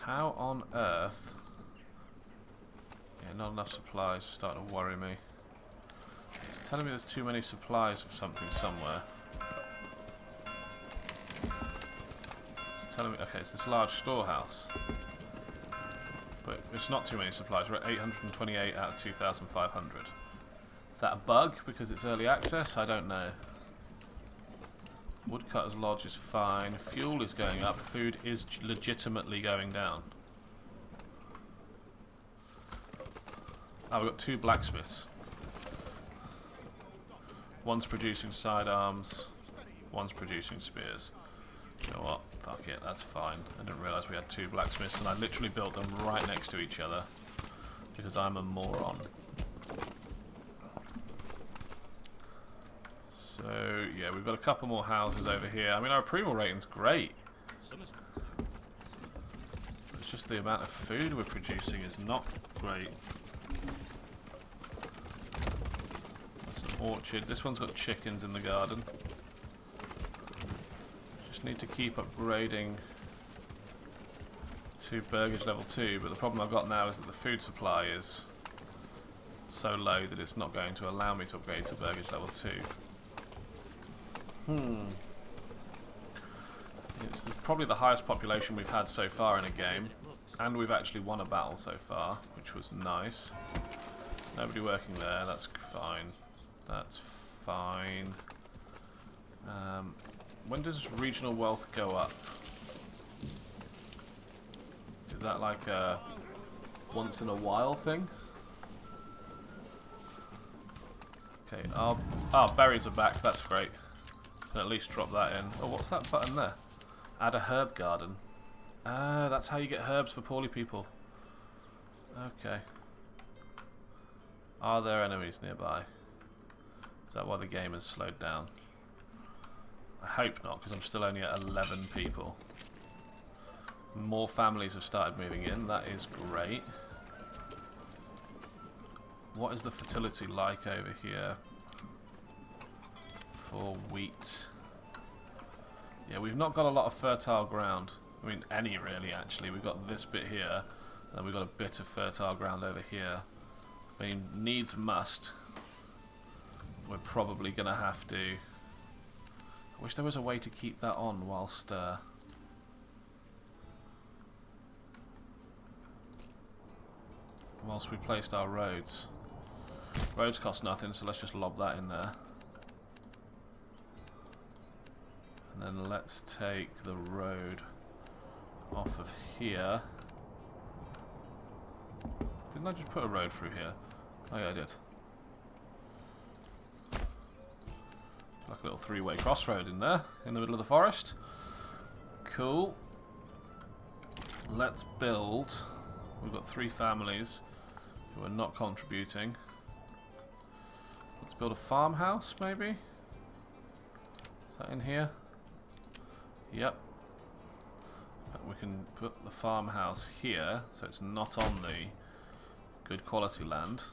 How on earth? Yeah, not enough supplies. It's starting to worry me. It's telling me there's too many supplies of something somewhere. It's telling me, okay, it's this large storehouse. But it's not too many supplies. We're at 828 out of 2,500. Is that a bug because it's early access? I don't know. Woodcutter's Lodge is fine. Fuel is going up. Food is legitimately going down. Oh, we've got 2 blacksmiths. One's producing sidearms. One's producing spears. You know what? Fuck it, that's fine. I didn't realise we had 2 blacksmiths and I literally built them right next to each other because I'm a moron. So, yeah, we've got a couple more houses over here. I mean, our approval rating's great. It's just the amount of food we're producing is not great. That's an orchard. This one's got chickens in the garden. Need to keep upgrading to burgage level 2, but the problem I've got now is that the food supply is so low that it's not going to allow me to upgrade to burgage level 2. It's probably the highest population we've had so far in a game, and we've actually won a battle so far, which was nice. There's nobody working there, that's fine. That's fine. When does regional wealth go up? Is that like a once in a while thing? Okay, our berries are back, that's great. Can at least drop that in. Oh, what's that button there? Add a herb garden. Ah, that's how you get herbs for poorly people. Okay. Are there enemies nearby? Is that why the game has slowed down? I hope not, because I'm still only at 11 people. More families have started moving in. That is great. What is the fertility like over here for wheat? Yeah, we've not got a lot of fertile ground. I mean, any really, actually. We've got this bit here, and then we've got a bit of fertile ground over here. I mean, needs must. We're probably going to have to... I wish there was a way to keep that on whilst... whilst we placed our roads. Roads cost nothing, so let's just lob that in there. And then let's take the road off of here. Didn't I just put a road through here? Oh yeah, I did. Like a little three-way crossroad in there, in the middle of the forest. Cool. Let's build. We've got 3 families who are not contributing. Let's build a farmhouse, maybe? Is that in here? Yep. We can put the farmhouse here, so it's not on the good quality land.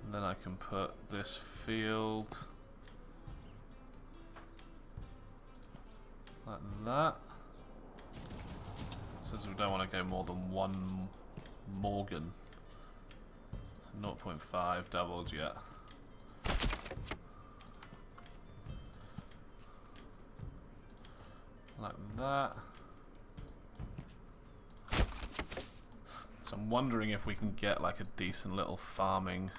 And then I can put this field like that. Says we don't want to go more than 1 Morgan. 0.5 doubled yet. Like that. So I'm wondering if we can get like a decent little farming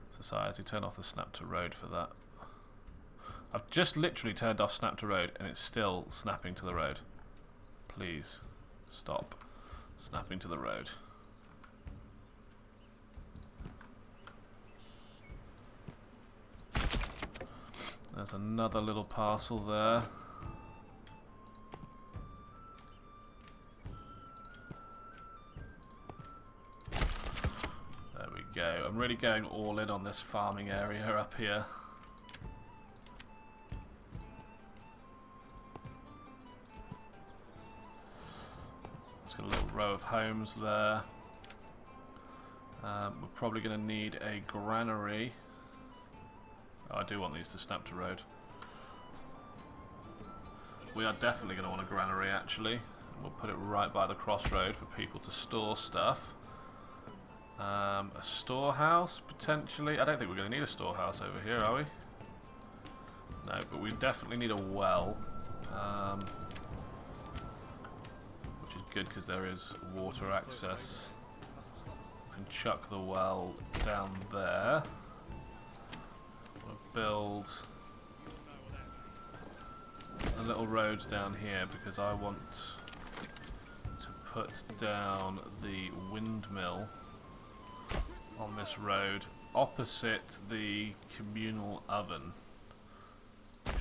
society. Turn off the snap to road for that. I've just literally turned off snap to road and it's still snapping to the road. Please stop snapping to the road. There's another little parcel there. There we go. I'm really going all in on this farming area up here. Let's get a little row of homes there. We're probably going to need a granary. Oh, I do want these to snap to road. We are definitely going to want a granary, actually. We'll put it right by the crossroad for people to store stuff. A storehouse, potentially. I don't think we're going to need a storehouse over here, are we? No, but we definitely need a well. Which is good because there is water access. We can chuck the well down there. Build a little road down here because I want to put down the windmill on this road opposite the communal oven.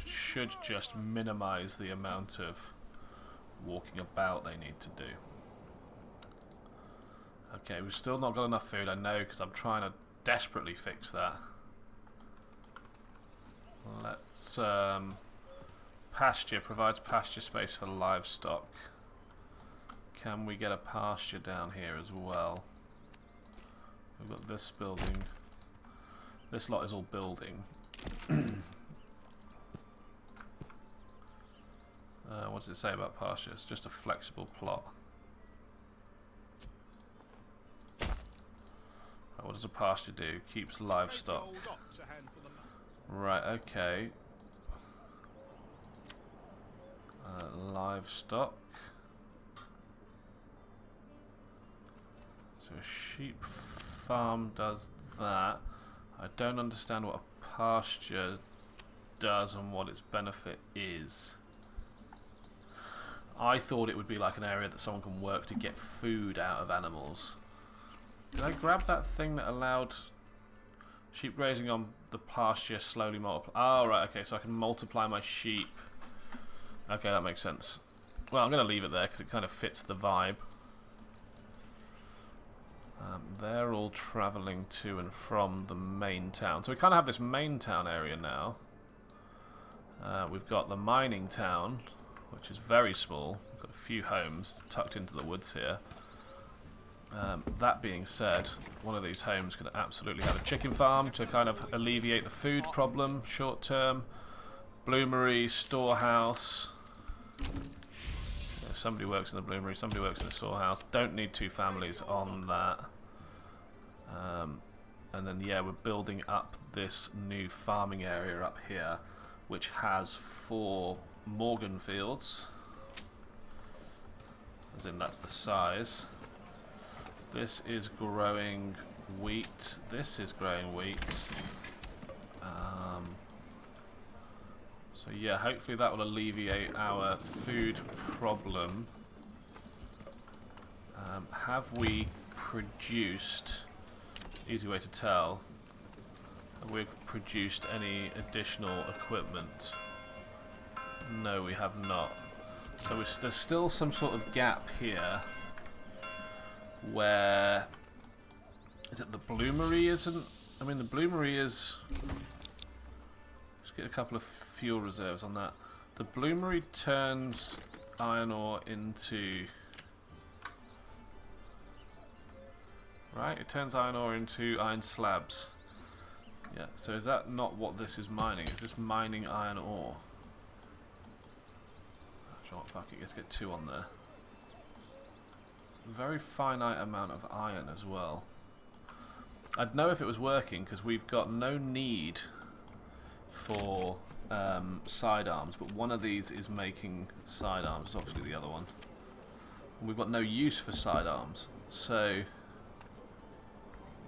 Should just minimize the amount of walking about they need to do. Okay, we've still not got enough food, I know, because I'm trying to desperately fix that. Let's pasture provides pasture space for livestock. Can we get a pasture down here as well? We've got this building. This lot is all building. What does it say about pasture? It's just a flexible plot. Right, what does a pasture do? Keeps livestock. Right, okay. Livestock. So a sheep farm does that. I don't understand what a pasture does and what its benefit is. I thought it would be like an area that someone can work to get food out of animals. Did I grab that thing that allowed Sheep grazing on the pasture slowly multiply. Oh, right, okay, so I can multiply my sheep. Okay, that makes sense. Well, I'm going to leave it there because it kind of fits the vibe. They're all travelling to and from the main town. So we kind of have this main town area now. We've got the mining town, which is very small. We've got a few homes tucked into the woods here. That being said, one of these homes could absolutely have a chicken farm to kind of alleviate the food problem short term. Bloomery, storehouse. Yeah, somebody works in the bloomery, somebody works in the storehouse. Don't need 2 families on that. And then, yeah, we're building up this new farming area up here, which has 4 Morgan fields. As in, that's the size. This is growing wheat. This is growing wheat. So yeah, hopefully that will alleviate our food problem. Have we produced... Easy way to tell. Have we produced any additional equipment? No, we have not. So there's still some sort of gap here where... Is it the bloomery isn't... I mean, the bloomery is... Let's get a couple of fuel reserves on that. The bloomery turns iron ore into... Right, it turns iron ore into iron slabs. Yeah, so is that not what this is mining? Is this mining iron ore? Oh, fuck it, let's get 2 on there. It's a very finite amount of iron as well. I'd know if it was working because we've got no need for sidearms, but one of these is making sidearms, obviously the other one. And we've got no use for sidearms, so...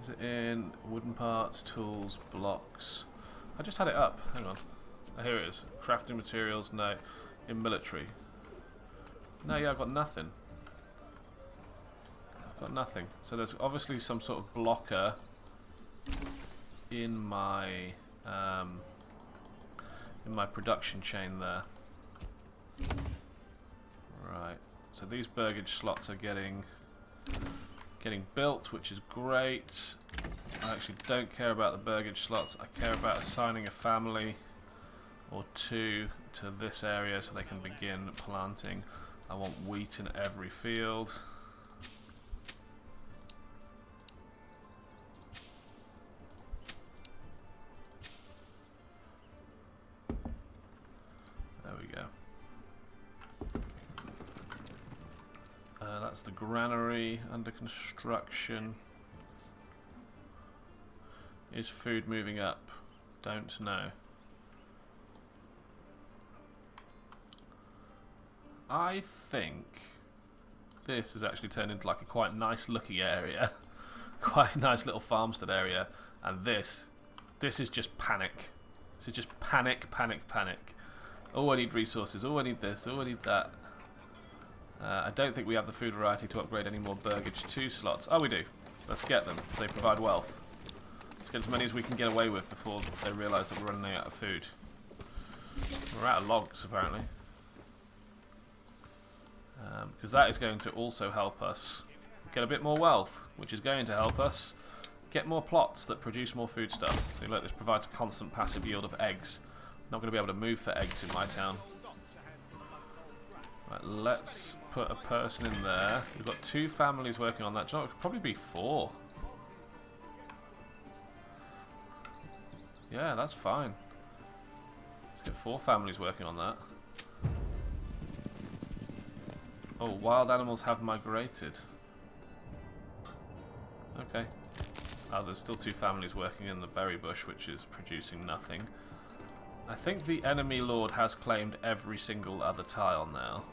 Is it in wooden parts, tools, blocks? I just had it up. Hang on. Oh, here it is. Crafting materials, no. In military. No, yeah, I've got nothing. I've got nothing. So there's obviously some sort of blocker in my production chain there. Right. So these burgage slots are getting built, which is great. I actually don't care about the burgage slots. I care about assigning a family or 2 to this area so they can begin planting. I want wheat in every field. There we go. That's the granary under construction. Is food moving up? Don't know. I think this has actually turned into like a quite nice looking area. Quite a nice little farmstead area. And this is just panic. This is just panic, panic, panic. Oh, I need resources. Oh, I need this. Oh, I need that. I don't think we have the food variety to upgrade any more burgage 2 slots. Oh, we do. Let's get them, because they provide wealth. Let's get as many as we can get away with before they realise that we're running out of food. We're out of logs, apparently. Because that is going to also help us get a bit more wealth, which is going to help us get more plots that produce more foodstuffs. So look, this provides a constant passive yield of eggs. Not going to be able to move for eggs in my town. Right, let's put a person in there. We've got 2 families working on that job. It could probably be 4. Yeah, that's fine. Let's get 4 families working on that. Oh, wild animals have migrated. Okay. Oh, there's still 2 families working in the berry bush, which is producing nothing. I think the enemy lord has claimed every single other tile now.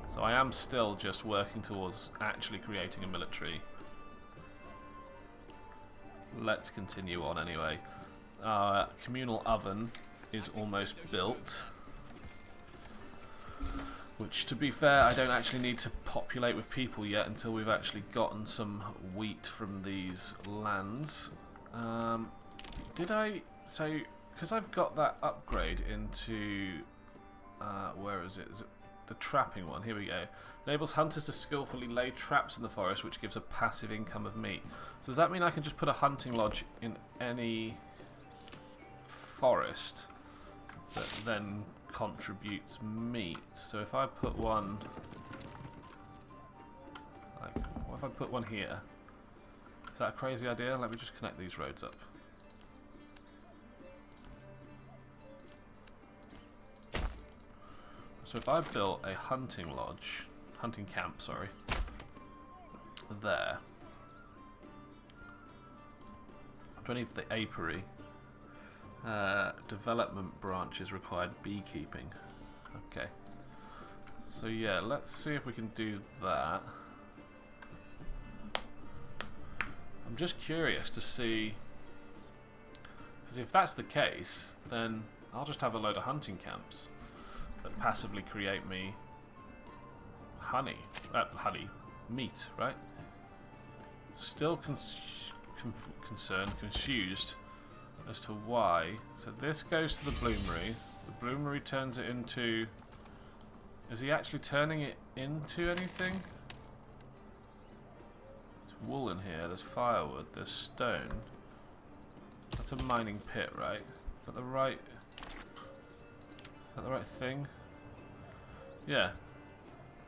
So I am still just working towards actually creating a military. Let's continue on anyway. Our communal oven is almost built. Which, to be fair, I don't actually need to populate with people yet until we've actually gotten some wheat from these lands. Did I... So, because I've got that upgrade into... where is it? Is it the trapping one? Here we go. Enables hunters to skillfully lay traps in the forest, which gives a passive income of meat. So does that mean I can just put a hunting lodge in any forest that then contributes meat? So if I put one... Like, what if I put one here? Is that a crazy idea? Let me just connect these roads up. So if I built a hunting camp, sorry, there. Do I need the apiary? Development branches required beekeeping. Okay. So yeah, let's see if we can do that. I'm just curious to see, because if that's the case, then I'll just have a load of hunting camps that passively create me meat, right? Still confused as to why. So this goes to the bloomery. The bloomery turns it into... Is he actually turning it into anything? There's wool in here, there's firewood, there's stone. That's a mining pit, right? Is that the right... Is that the right thing? Yeah.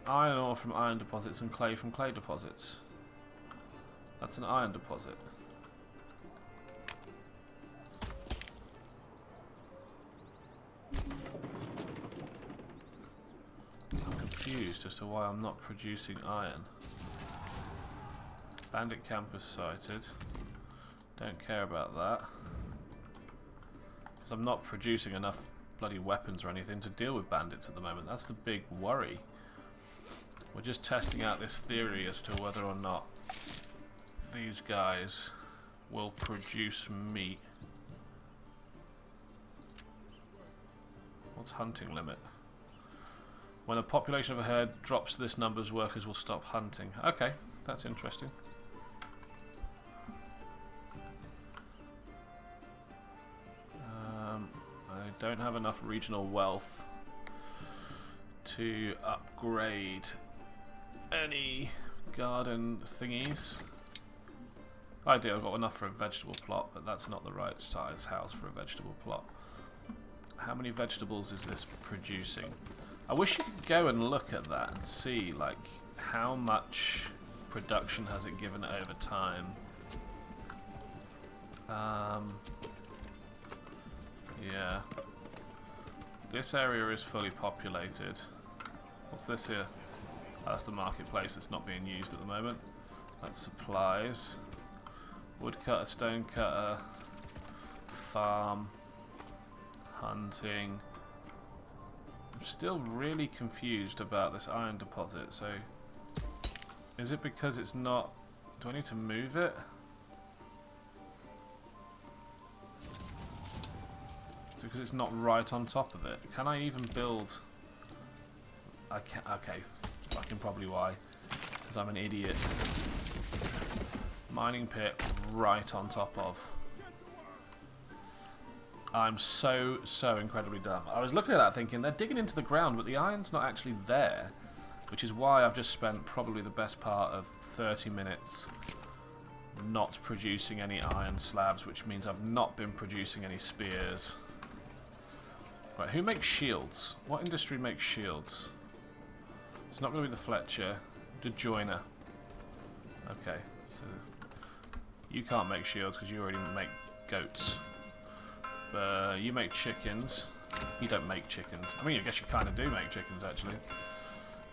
Iron ore from iron deposits and clay from clay deposits. That's an iron deposit. I'm confused as to why I'm not producing iron. Bandit camp is sighted. Don't care about that. Because I'm not producing enough bloody weapons or anything to deal with bandits at the moment. That's the big worry. We're just testing out this theory as to whether or not these guys will produce meat. What's hunting limit? When a population of a herd drops to this numbers, workers will stop hunting. Okay, that's interesting. I don't have enough regional wealth to upgrade any garden thingies. I do, I've got enough for a vegetable plot, but that's not the right size house for a vegetable plot. How many vegetables is this producing? I wish you could go and look at that and see, like, how much production has it given over time. Yeah. This area is fully populated. What's this here? Oh, that's the marketplace that's not being used at the moment. That's supplies. Woodcutter, stonecutter, farm, hunting. I'm still really confused about this iron deposit, so... Is it because it's not... Do I need to move it? Because it's not right on top of it. Can I even build... I can't... Okay, that's fucking probably why. Because I'm an idiot. Mining pit right on top of. I'm so incredibly dumb. I was looking at that thinking, they're digging into the ground, but the iron's not actually there. Which is why I've just spent probably the best part of 30 minutes not producing any iron slabs, which means I've not been producing any spears. Right, who makes shields? What industry makes shields? It's not going to be the Fletcher. The joiner. Okay, so you can't make shields because you already make goats. But you make chickens. You don't make chickens. I mean, I guess you kind of do make chickens, actually.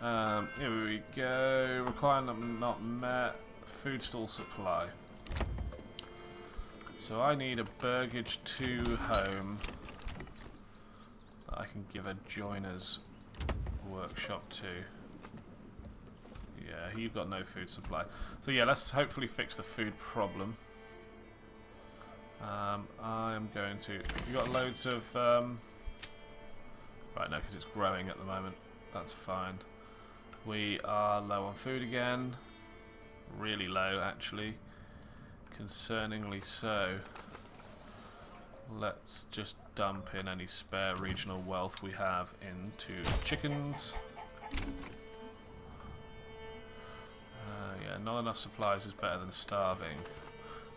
Here we go. Requirement not met. Food stall supply. So I need a burgage 2 home that I can give a joiner's workshop to. Yeah, you've got no food supply. So yeah, let's hopefully fix the food problem. I'm going to... You got loads of... Right, no, because it's growing at the moment. That's fine. We are low on food again. Really low, actually. Concerningly so. Let's just dump in any spare regional wealth we have into chickens. Yeah, not enough supplies is better than starving.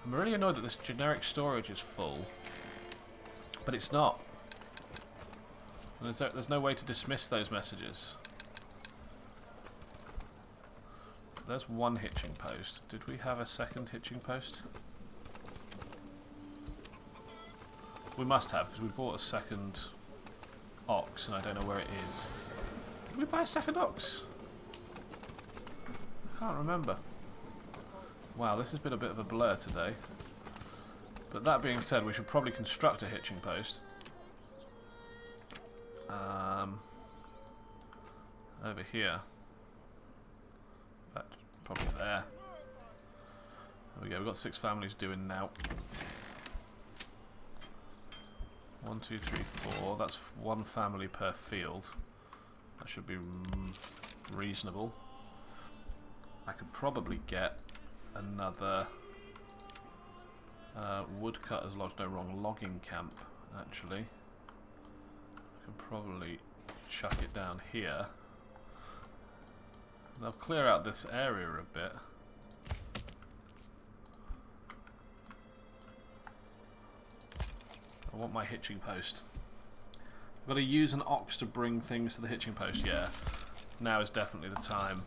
I'm really annoyed that this generic storage is full, but it's not. And there's no way to dismiss those messages. There's one hitching post. Did we have a second hitching post? We must have, because we bought a second ox, and I don't know where it is. Did we buy a second ox? I can't remember. Wow, this has been a bit of a blur today. But that being said, we should probably construct a hitching post. Over here. In fact, probably there. There we go, we've got 6 families doing now. 1, 2, 3, 4. That's 1 family per field. That should be reasonable. I could probably get another woodcutter's lodge, no wrong, logging camp, actually. I could probably chuck it down here. They'll clear out this area a bit. I want my hitching post. I've got to use an ox to bring things to the hitching post, yeah. Now is definitely the time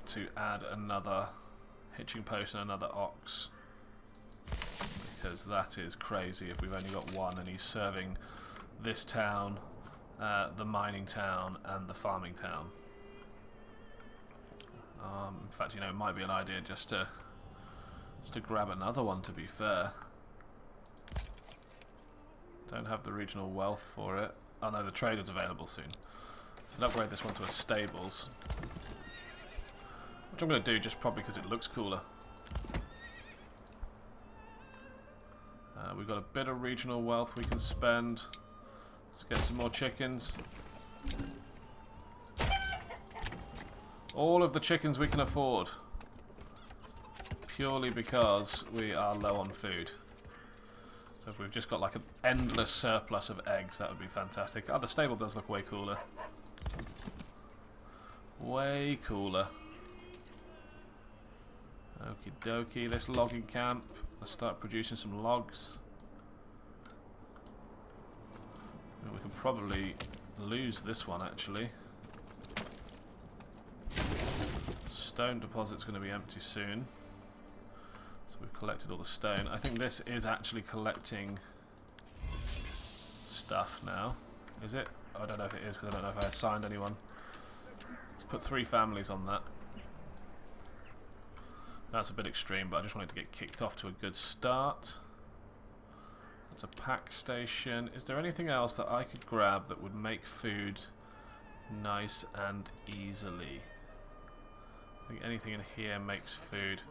to add another hitching post and another ox. Because that is crazy if we've only got one and he's serving this town, the mining town and the farming town. In fact, you know, it might be an idea just to grab another one, to be fair. Don't have the regional wealth for it. Oh no, the trader's available soon. I'll upgrade this one to a stables. Which I'm going to do just probably because it looks cooler. We've got a bit of regional wealth we can spend. Let's get some more chickens. All of the chickens we can afford. Purely because we are low on food. So if we've just got like an endless surplus of eggs, that would be fantastic. Oh, the stable does look way cooler. Way cooler. Okie dokie, this logging camp. Let's start producing some logs. We could probably lose this one actually. Stone deposit's going to be empty soon. So we've collected all the stone. I think this is actually collecting stuff now. Is it? I don't know if it is because I don't know if I assigned anyone. Let's put 3 families on that. That's a bit extreme, but I just wanted to get kicked off to a good start. That's a pack station. Is there anything else that I could grab that would make food nice and easily? I think anything in here makes food.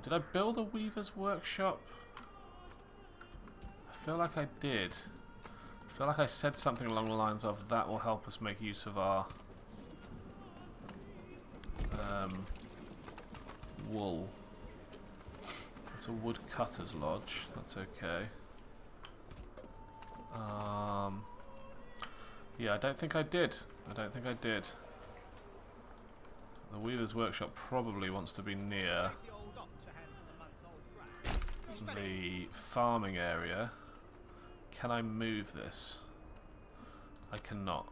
Did I build a weaver's workshop? I feel like I did. I feel like I said something along the lines of that will help us make use of our wool. It's a woodcutter's lodge. That's okay. Yeah, I don't think I did. I don't think I did. The weaver's workshop probably wants to be near the farming area. Can I move this? I cannot.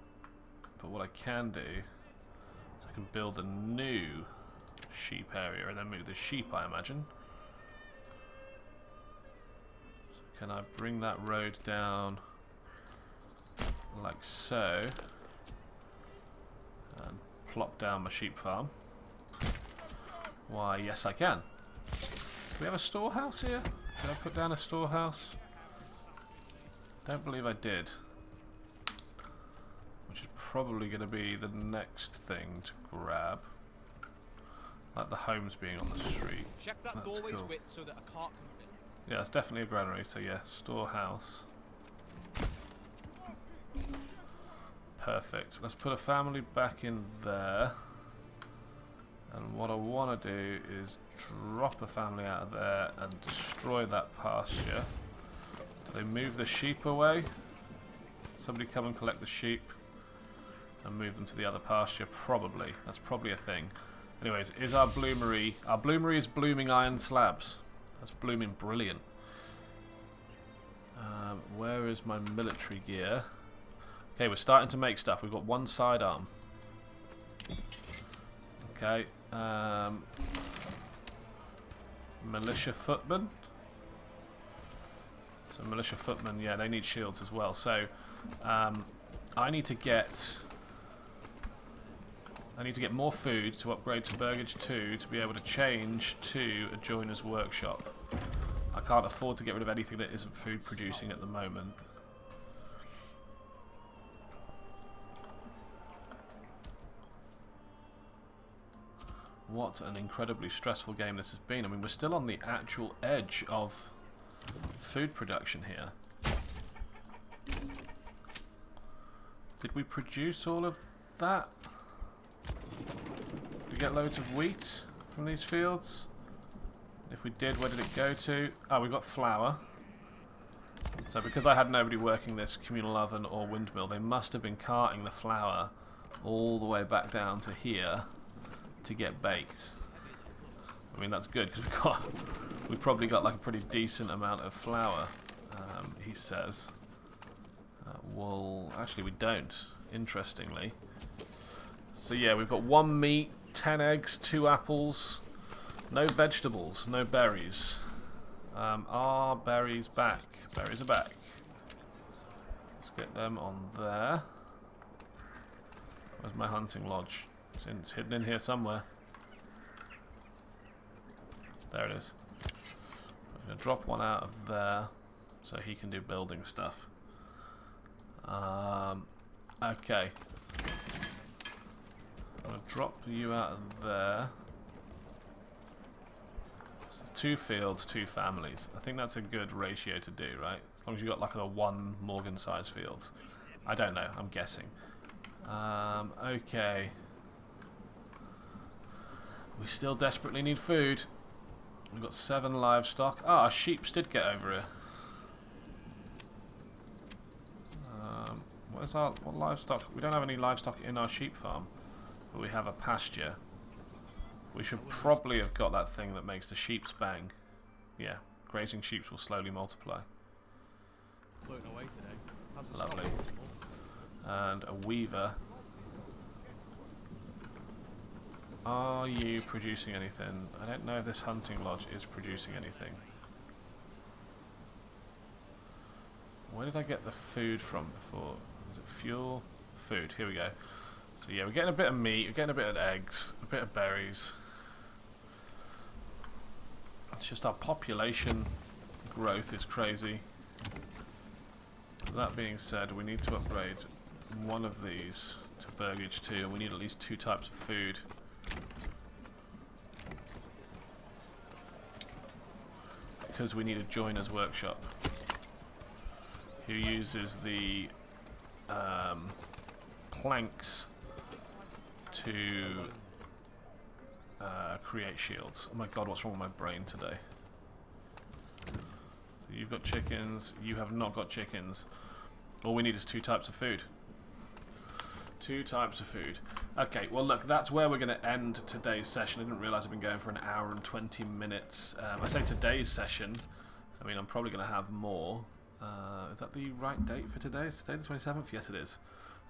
But what I can do is I can build a new sheep area and then move the sheep, I imagine. So can I bring that road down like so and plop down my sheep farm? Why, yes I can. Do we have a storehouse here? Did I put down a storehouse? Don't believe I did. Which is probably going to be the next thing to grab. Like the homes being on the street.
Check that
That's
doorway's
cool.
width so that a cart can fit.
Yeah, it's definitely a granary, so yeah, storehouse. Perfect. Let's put a family back in there. And what I want to do is drop a family out of there and destroy that pasture. They move the sheep away. Somebody come and collect the sheep and move them to the other pasture. Probably. That's probably a thing. Anyways, is our bloomery... Our bloomery is blooming iron slabs. That's blooming brilliant. Where is my military gear? Okay, we're starting to make stuff. We've got one sidearm. Okay. Militia footmen. So militia footmen, yeah, they need shields as well. So I need to get more food to upgrade to Burgage 2 to be able to change to a joiner's workshop. I can't afford to get rid of anything that isn't food producing at the moment. What an incredibly stressful game this has been. I mean, we're still on the actual edge of food production here. Did we produce all of that? Did we get loads of wheat from these fields? If we did, where did it go to? Oh, we got flour. So because I had nobody working this communal oven or windmill, they must have been carting the flour all the way back down to here to get baked. I mean, that's good because we've probably got like a pretty decent amount of flour, he says. Well, actually we don't, interestingly. So yeah, we've got 1 meat, 10 eggs, 2 apples, no vegetables, no berries. Are berries back? Berries are back. Let's get them on there. Where's my hunting lodge? It's hidden in here somewhere. There it is. I'm going to drop one out of there so he can do building stuff. Okay. I'm going to drop you out of there. So 2 fields, 2 families. I think that's a good ratio to do, right? As long as you've got like a 1 Morgan-sized fields. I don't know, I'm guessing. Okay. We still desperately need food. We've got 7 livestock. Ah, our sheep did get over here. What livestock? We don't have any livestock in our sheep farm, but we have a pasture. We should probably have got that thing that makes the sheeps bang. Yeah, grazing sheep will slowly multiply. Lovely. And a weaver. Are you producing anything? I don't know if this hunting lodge is producing anything. Where did I get the food from before? Is it fuel? Food. Here we go. So yeah, we're getting a bit of meat, we're getting a bit of eggs, a bit of berries. It's just our population growth is crazy. That being said, we need to upgrade one of these to Burgage 2, and we need at least 2 types of food. Because we need a joiner's workshop who uses the planks to create shields. Oh my god, what's wrong with my brain today? So you've got chickens, you have not got chickens. All we need is 2 types of food. 2 types of food. Okay, well look, that's where we're going to end today's session. I didn't realise I've been going for an hour and 20 minutes. I say today's session, I mean I'm probably going to have more. Is that the right date for today? Is today the 27th? Yes it is.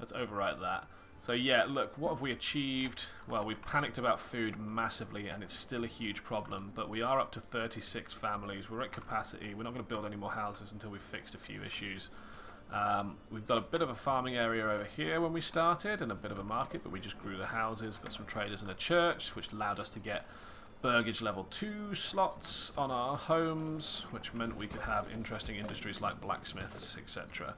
Let's overwrite that. So yeah, look, what have we achieved? Well, we've panicked about food massively and it's still a huge problem, but we are up to 36 families. We're at capacity. We're not going to build any more houses until we've fixed a few issues. We've got a bit of a farming area over here when we started and a bit of a market, but we just grew the houses, got some traders and a church, which allowed us to get Burgage level 2 slots on our homes, which meant we could have interesting industries like blacksmiths, etc.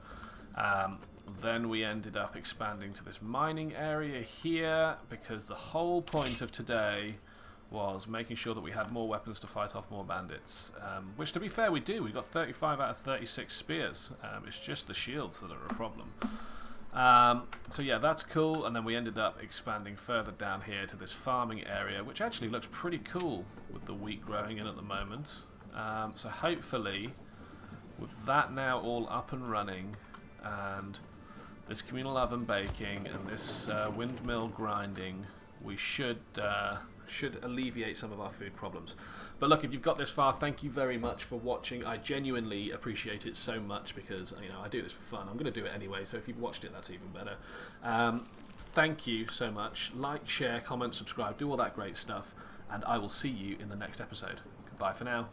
Then we ended up expanding to this mining area here, because the whole point of today was making sure that we had more weapons to fight off more bandits, which to be fair we do. We got 35 out of 36 spears. It's just the shields that are a problem. So yeah, that's cool, and then we ended up expanding further down here to this farming area, which actually looks pretty cool with the wheat growing in at the moment. So hopefully With that now all up and running, and this communal oven baking, and this windmill grinding, we should alleviate some of our food problems. But look, if you've got this far, thank you very much for watching. I genuinely appreciate it so much because, you know, I do this for fun. I'm going to do it anyway, so if you've watched it, that's even better. Thank you so much. Like, share, comment, subscribe, do all that great stuff, and I will see you in the next episode. Goodbye for now.